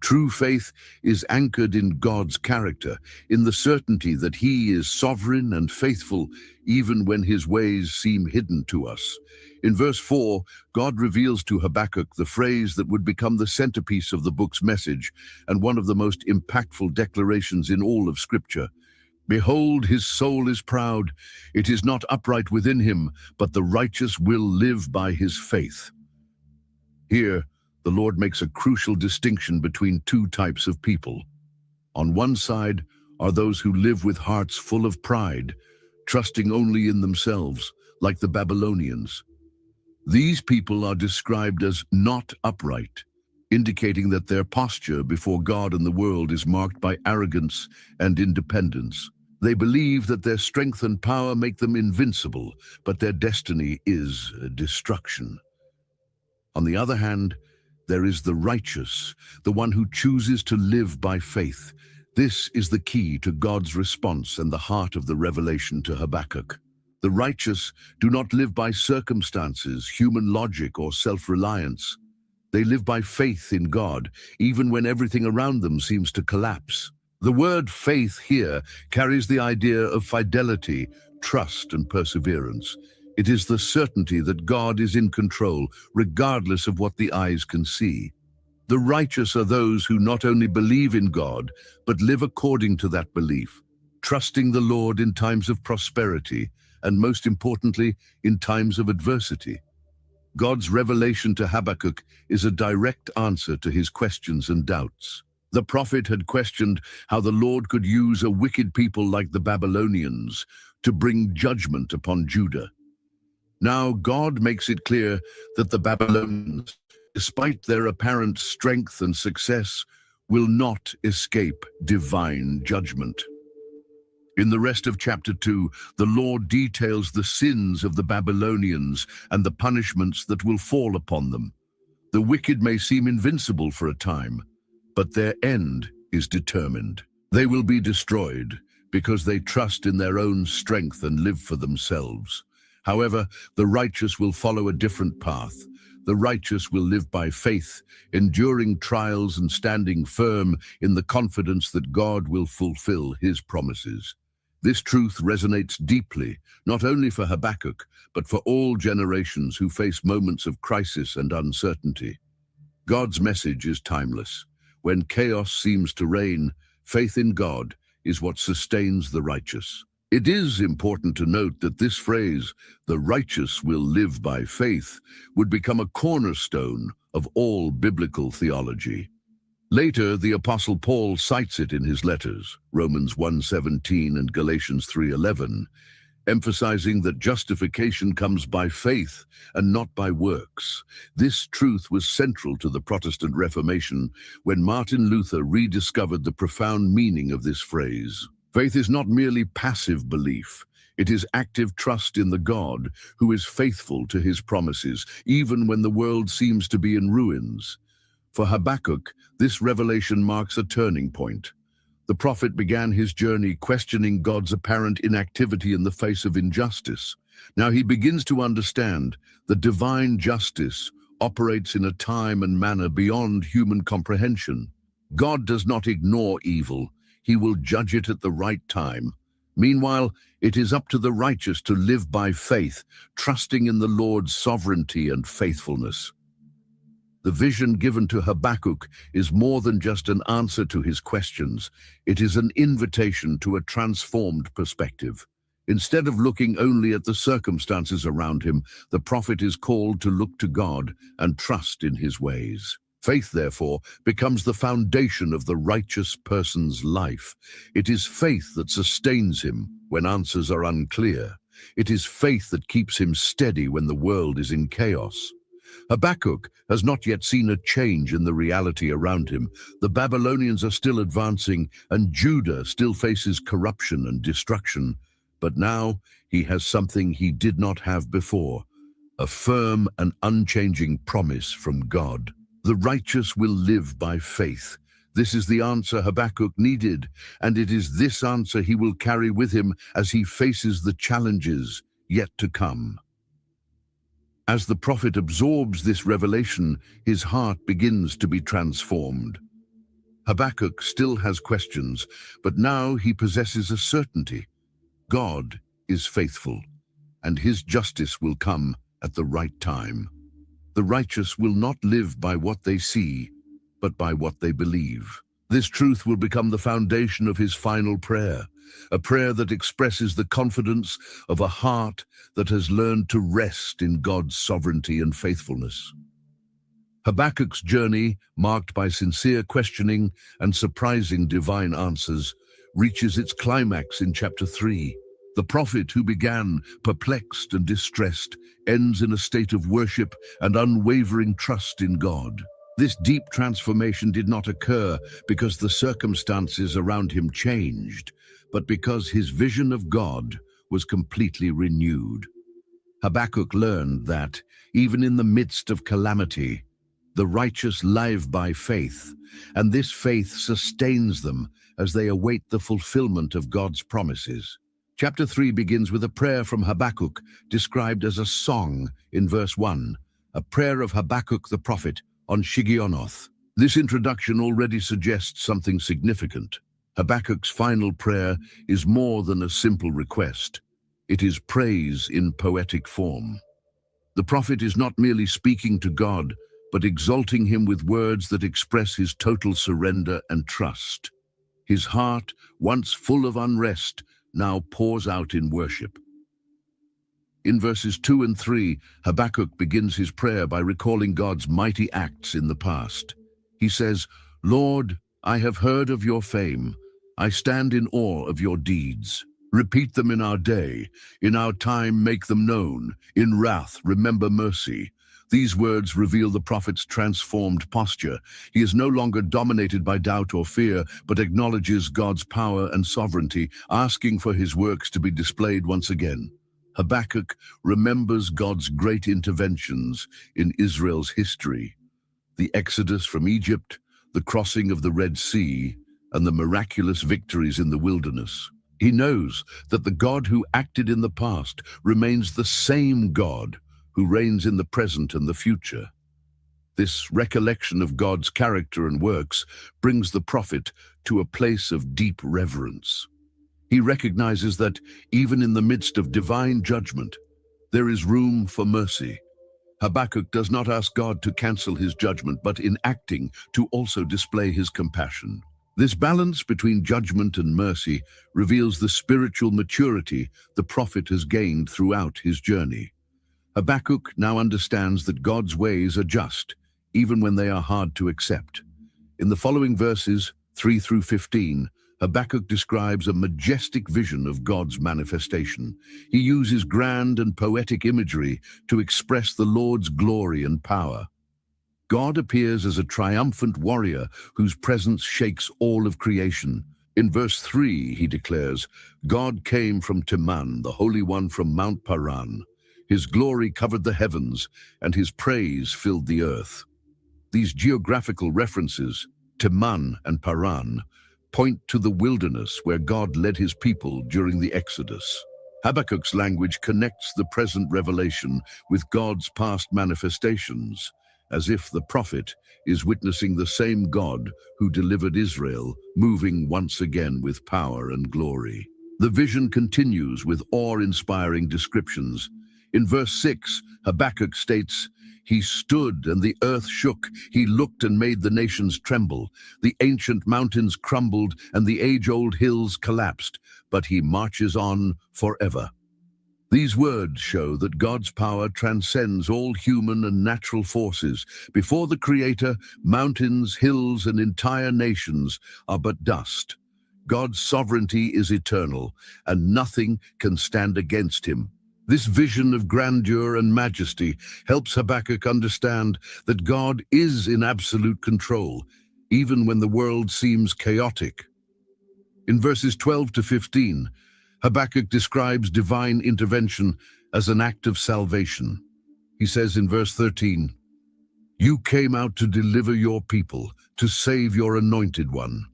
True faith is anchored in God's character, in the certainty that he is sovereign and faithful, even when his ways seem hidden to us. In verse 4, God reveals to Habakkuk the phrase that would become the centerpiece of the book's message and one of the most impactful declarations in all of Scripture. Behold, his soul is proud. It is not upright within him, but the righteous will live by his faith. Here, the Lord makes a crucial distinction between two types of people. On one side are those who live with hearts full of pride, trusting only in themselves, like the Babylonians. These people are described as not upright, indicating that their posture before God and the world is marked by arrogance and independence. They believe that their strength and power make them invincible, but their destiny is destruction. On the other hand, there is the righteous, the one who chooses to live by faith. This is the key to God's response and the heart of the revelation to Habakkuk. The righteous do not live by circumstances, human logic, or self-reliance. They live by faith in God, even when everything around them seems to collapse. The word faith here carries the idea of fidelity, trust, and perseverance. It is the certainty that God is in control, regardless of what the eyes can see. The righteous are those who not only believe in God, but live according to that belief, trusting the Lord in times of prosperity, and most importantly, in times of adversity. God's revelation to Habakkuk is a direct answer to his questions and doubts. The prophet had questioned how the Lord could use a wicked people like the Babylonians to bring judgment upon Judah. Now God makes it clear that the Babylonians, despite their apparent strength and success, will not escape divine judgment. In the rest of chapter 2, the Lord details the sins of the Babylonians and the punishments that will fall upon them. The wicked may seem invincible for a time, but their end is determined. They will be destroyed because they trust in their own strength and live for themselves. However, the righteous will follow a different path. The righteous will live by faith, enduring trials and standing firm in the confidence that God will fulfill his promises. This truth resonates deeply, not only for Habakkuk, but for all generations who face moments of crisis and uncertainty. God's message is timeless. When chaos seems to reign, faith in God is what sustains the righteous. It is important to note that this phrase, "the righteous will live by faith," would become a cornerstone of all biblical theology. Later, the Apostle Paul cites it in his letters, Romans 1:17 and Galatians 3:11, emphasizing that justification comes by faith and not by works. This truth was central to the Protestant Reformation when Martin Luther rediscovered the profound meaning of this phrase. Faith is not merely passive belief. It is active trust in the God who is faithful to his promises, even when the world seems to be in ruins. For Habakkuk, this revelation marks a turning point. The prophet began his journey questioning God's apparent inactivity in the face of injustice. Now he begins to understand that divine justice operates in a time and manner beyond human comprehension. God does not ignore evil. He will judge it at the right time. Meanwhile, it is up to the righteous to live by faith, trusting in the Lord's sovereignty and faithfulness. The vision given to Habakkuk is more than just an answer to his questions. It is an invitation to a transformed perspective. Instead of looking only at the circumstances around him, the prophet is called to look to God and trust in his ways. Faith, therefore, becomes the foundation of the righteous person's life. It is faith that sustains him when answers are unclear. It is faith that keeps him steady when the world is in chaos. Habakkuk has not yet seen a change in the reality around him. The Babylonians are still advancing, and Judah still faces corruption and destruction. But now he has something he did not have before, a firm and unchanging promise from God. The righteous will live by faith. This is the answer Habakkuk needed, and it is this answer he will carry with him as he faces the challenges yet to come. As the prophet absorbs this revelation, his heart begins to be transformed. Habakkuk still has questions, but now he possesses a certainty. God is faithful, and his justice will come at the right time. The righteous will not live by what they see, but by what they believe. This truth will become the foundation of his final prayer, a prayer that expresses the confidence of a heart that has learned to rest in God's sovereignty and faithfulness. Habakkuk's journey, marked by sincere questioning and surprising divine answers, reaches its climax in chapter 3. The prophet who began perplexed and distressed ends in a state of worship and unwavering trust in God. This deep transformation did not occur because the circumstances around him changed, but because his vision of God was completely renewed. Habakkuk learned that, even in the midst of calamity, the righteous live by faith, and this faith sustains them as they await the fulfillment of God's promises. Chapter 3 begins with a prayer from Habakkuk, described as a song in verse 1, a prayer of Habakkuk the prophet on Shigionoth. This introduction already suggests something significant. Habakkuk's final prayer is more than a simple request. It is praise in poetic form. The prophet is not merely speaking to God, but exalting him with words that express his total surrender and trust. His heart, once full of unrest, now pours out in worship. In verses 2 and 3, Habakkuk begins his prayer by recalling God's mighty acts in the past. He says, "Lord, I have heard of your fame. I stand in awe of your deeds. Repeat them in our day. In our time, make them known. In wrath, remember mercy." These words reveal the prophet's transformed posture. He is no longer dominated by doubt or fear, but acknowledges God's power and sovereignty, asking for his works to be displayed once again. Habakkuk remembers God's great interventions in Israel's history: the exodus from Egypt, the crossing of the Red Sea, and the miraculous victories in the wilderness. He knows that the God who acted in the past remains the same God who reigns in the present and the future. This recollection of God's character and works brings the prophet to a place of deep reverence. He recognizes that even in the midst of divine judgment, there is room for mercy. Habakkuk does not ask God to cancel his judgment, but in acting to also display his compassion. This balance between judgment and mercy reveals the spiritual maturity the prophet has gained throughout his journey. Habakkuk now understands that God's ways are just, even when they are hard to accept. In the following verses, 3 through 15, Habakkuk describes a majestic vision of God's manifestation. He uses grand and poetic imagery to express the Lord's glory and power. God appears as a triumphant warrior whose presence shakes all of creation. In verse 3, he declares, "God came from Teman, the Holy One from Mount Paran. His glory covered the heavens, and his praise filled the earth." These geographical references, Teman and Paran, point to the wilderness where God led his people during the Exodus. Habakkuk's language connects the present revelation with God's past manifestations, as if the prophet is witnessing the same God who delivered Israel, moving once again with power and glory. The vision continues with awe-inspiring descriptions. In verse 6, Habakkuk states, He stood, and the earth shook. He looked and made the nations tremble. The ancient mountains crumbled, and the age-old hills collapsed. But he marches on forever. These words show that God's power transcends all human and natural forces. Before the Creator, mountains, hills, and entire nations are but dust. God's sovereignty is eternal, and nothing can stand against him. This vision of grandeur and majesty helps Habakkuk understand that God is in absolute control, even when the world seems chaotic. In verses 12 to 15, Habakkuk describes divine intervention as an act of salvation. He says in verse 13, "You came out to deliver your people, to save your anointed one."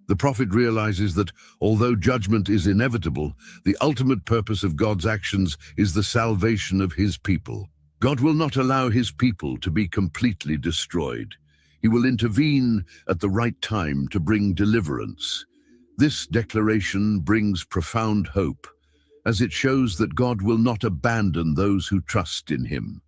The prophet realizes that although judgment is inevitable, the ultimate purpose of God's actions is the salvation of his people. God will not allow his people to be completely destroyed. He will intervene at the right time to bring deliverance. This declaration brings profound hope, as it shows that God will not abandon those who trust in him.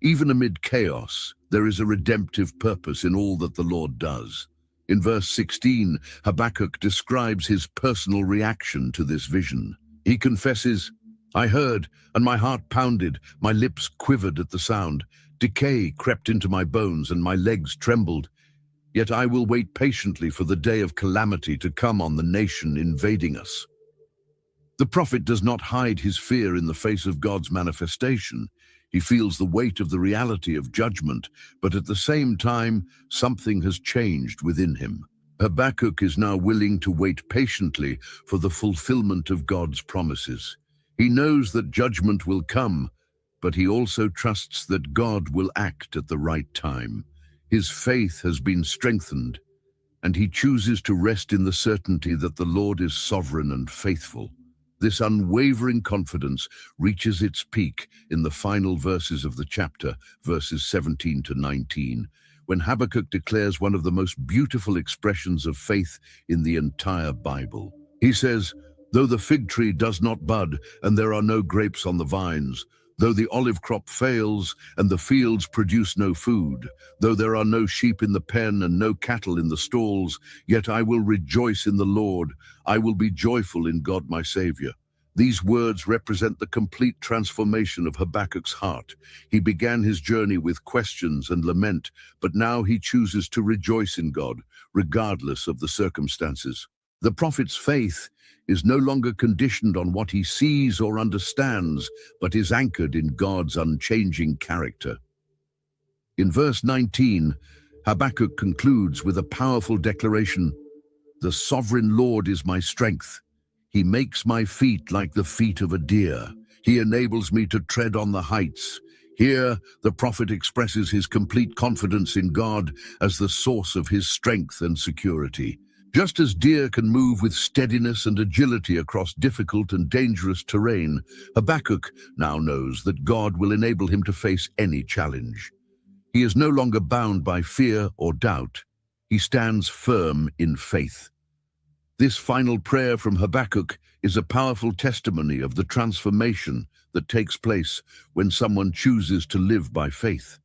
Even amid chaos, there is a redemptive purpose in all that the Lord does. In verse 16, Habakkuk describes his personal reaction to this vision. He confesses, "I heard, and my heart pounded, my lips quivered at the sound. Decay crept into my bones, and my legs trembled. Yet I will wait patiently for the day of calamity to come on the nation invading us." The prophet does not hide his fear in the face of God's manifestation. He feels the weight of the reality of judgment, but at the same time, something has changed within him. Habakkuk is now willing to wait patiently for the fulfillment of God's promises. He knows that judgment will come, but he also trusts that God will act at the right time. His faith has been strengthened, and he chooses to rest in the certainty that the Lord is sovereign and faithful. This unwavering confidence reaches its peak in the final verses of the chapter, verses 17 to 19, when Habakkuk declares one of the most beautiful expressions of faith in the entire Bible. He says, "Though the fig tree does not bud, and there are no grapes on the vines, though the olive crop fails, and the fields produce no food, though there are no sheep in the pen and no cattle in the stalls, yet I will rejoice in the Lord. I will be joyful in God my Savior." These words represent the complete transformation of Habakkuk's heart. He began his journey with questions and lament, but now he chooses to rejoice in God, regardless of the circumstances. The prophet's faith is no longer conditioned on what he sees or understands, but is anchored in God's unchanging character. In verse 19, Habakkuk concludes with a powerful declaration, "The sovereign Lord is my strength. He makes my feet like the feet of a deer. He enables me to tread on the heights." Here, the prophet expresses his complete confidence in God as the source of his strength and security. Just as deer can move with steadiness and agility across difficult and dangerous terrain, Habakkuk now knows that God will enable him to face any challenge. He is no longer bound by fear or doubt. He stands firm in faith. This final prayer from Habakkuk is a powerful testimony of the transformation that takes place when someone chooses to live by faith.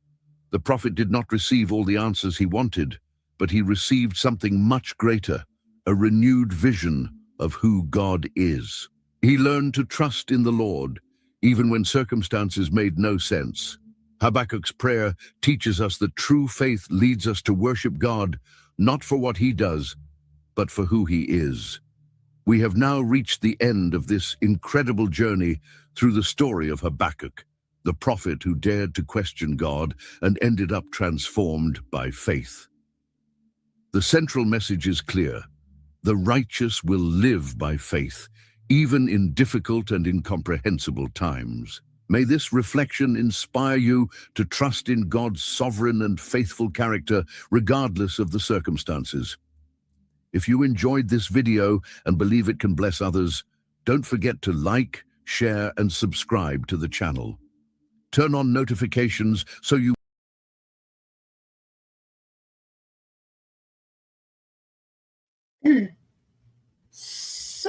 The prophet did not receive all the answers he wanted, but he received something much greater, a renewed vision of who God is. He learned to trust in the Lord, even when circumstances made no sense. Habakkuk's prayer teaches us that true faith leads us to worship God, not for what he does, but for who he is. We have now reached the end of this incredible journey through the story of Habakkuk, the prophet who dared to question God and ended up transformed by faith. The central message is clear. The righteous will live by faith, even in difficult and incomprehensible times. May this reflection inspire you to trust in God's sovereign and faithful character, regardless of the circumstances. If you enjoyed this video and believe it can bless others, don't forget to like, share, and subscribe to the channel. Turn on notifications so you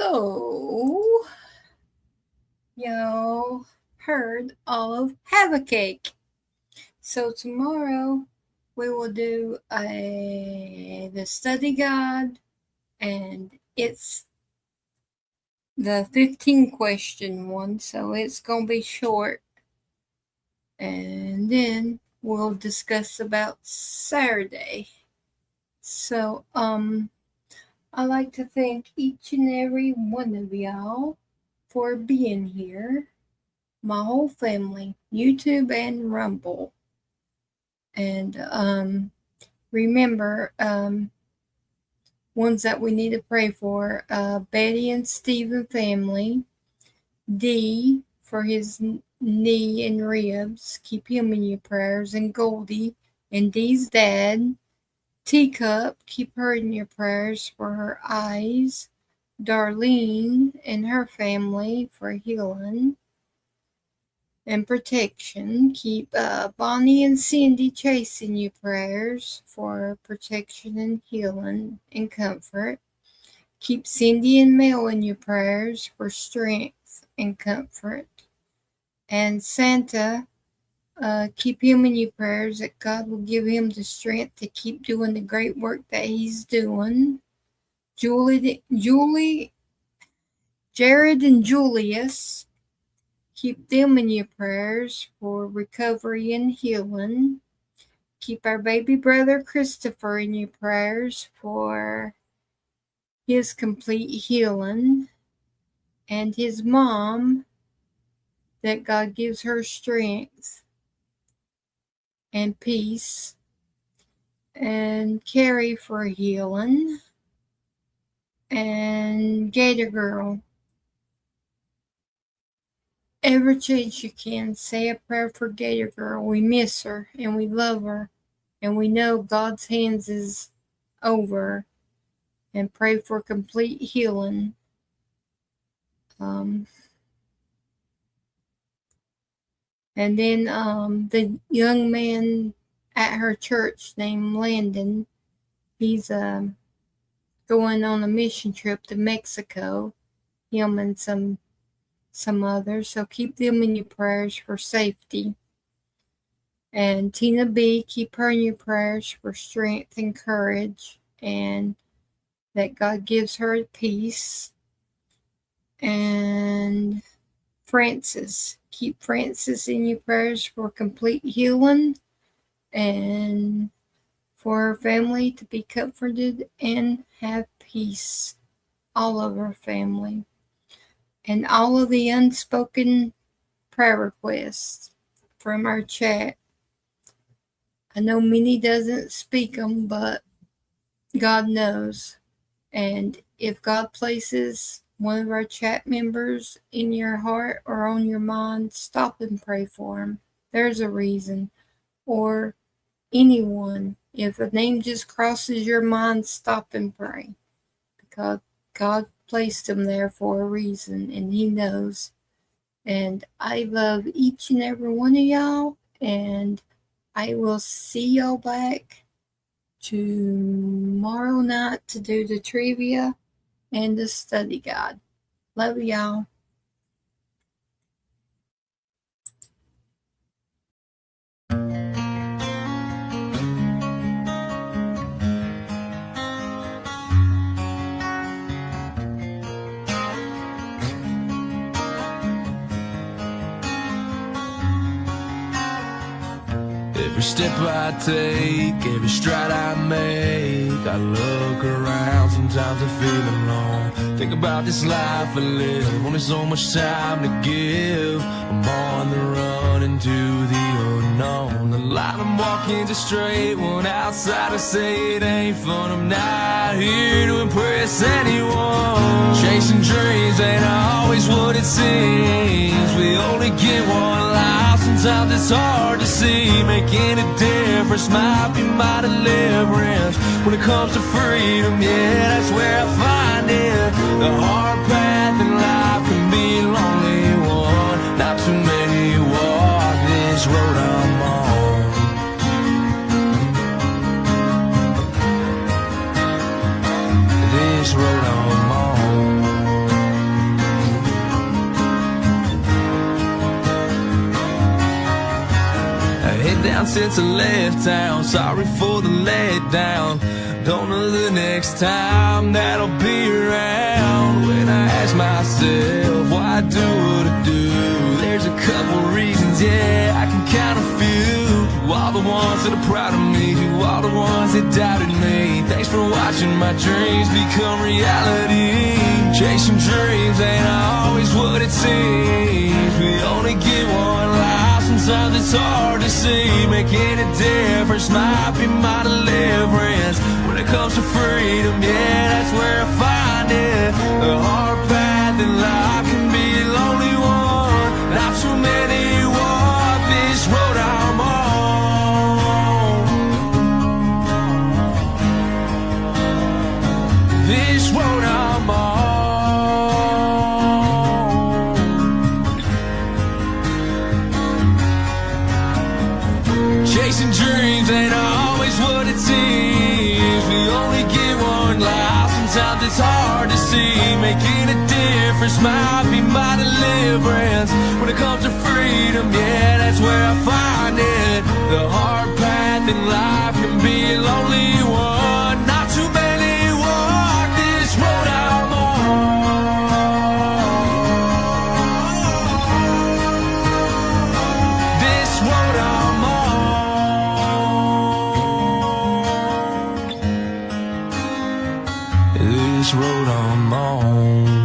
So, y'all heard all of Habakkuk. So tomorrow we will do the study guide, and it's the 15 question one, so it's going to be short. And then we'll discuss about Saturday. So, I'd like to thank each and every one of y'all for being here. My whole family, YouTube and Rumble. And remember, ones that we need to pray for, Betty and Stephen family, D for his knee and ribs, keep him in your prayers, and Goldie and Dee's dad, Teacup, keep her in your prayers for her eyes, Darlene and her family for healing and protection. Keep Bonnie and Cindy Chase in your prayers for protection and healing and comfort. Keep Cindy and Mel in your prayers for strength and comfort. And Santa, keep him in your prayers that God will give him the strength to keep doing the great work that he's doing. Jared and Julius, keep them in your prayers for recovery and healing. Keep our baby brother Christopher in your prayers for his complete healing. And his mom, that God gives her strength and peace. And Carrie for healing. And Gator Girl, every chance you can, say a prayer for Gator Girl. We miss her and we love her, and we know God's hands is over. And pray for complete healing. And then the young man at her church named Landon, he's going on a mission trip to Mexico, him and some others, so keep them in your prayers for safety. And Tina B, keep her in your prayers for strength and courage, and that God gives her peace. And Francis, keep Francis in your prayers for complete healing and for her family to be comforted and have peace. All of her family. And all of the unspoken prayer requests from our chat. I know Minnie doesn't speak them, but God knows. And if God places one of our chat members in your heart or on your mind, stop and pray for them. There's a reason. Or anyone. If a name just crosses your mind, stop and pray. Because God placed them there for a reason, and He knows. And I love each and every one of y'all, and I will see y'all back tomorrow night to do the trivia and the study guide. Love y'all. Every step I take, every stride I make, I look around, sometimes I feel alone. Think about this life I live, only so much time to give. I'm on the run into the unknown. The line I'm walking is a straight one, outside I say it ain't fun. I'm not here to impress anyone. Chasing dreams ain't always what it seems. We only get one life, sometimes it's hard to see. Making a difference might be my deliverance. When it comes to freedom, yeah, that's where I find it. The hard path in life can be a lonely one. Not too many walk this road I'm on. This road I'm on. Head down since I left town, sorry for the letdown. Don't know the next time that I'll be around. When I ask myself why I do what I do, there's a couple reasons, yeah, I can count a few. To all the ones that are proud of me, to all the ones that doubted me, thanks for watching my dreams become reality. Chasing dreams ain't always what it seems. We only get one life, sometimes it's hard to see. Making a difference might be my deliverance. When it comes to freedom, yeah, that's where I find it. The hard path in life can be a lonely one. Not too many walk this road I'm on. This road I'm on. Chasing dreams ain't always what it seems. We only get one life, sometimes it's hard to see. Making a difference might be my deliverance. When it comes to freedom, yeah, that's where I find it. The hard path in life can be a lonely one. Not too many walk this road I'm on. This road I'm on. This road I'm on.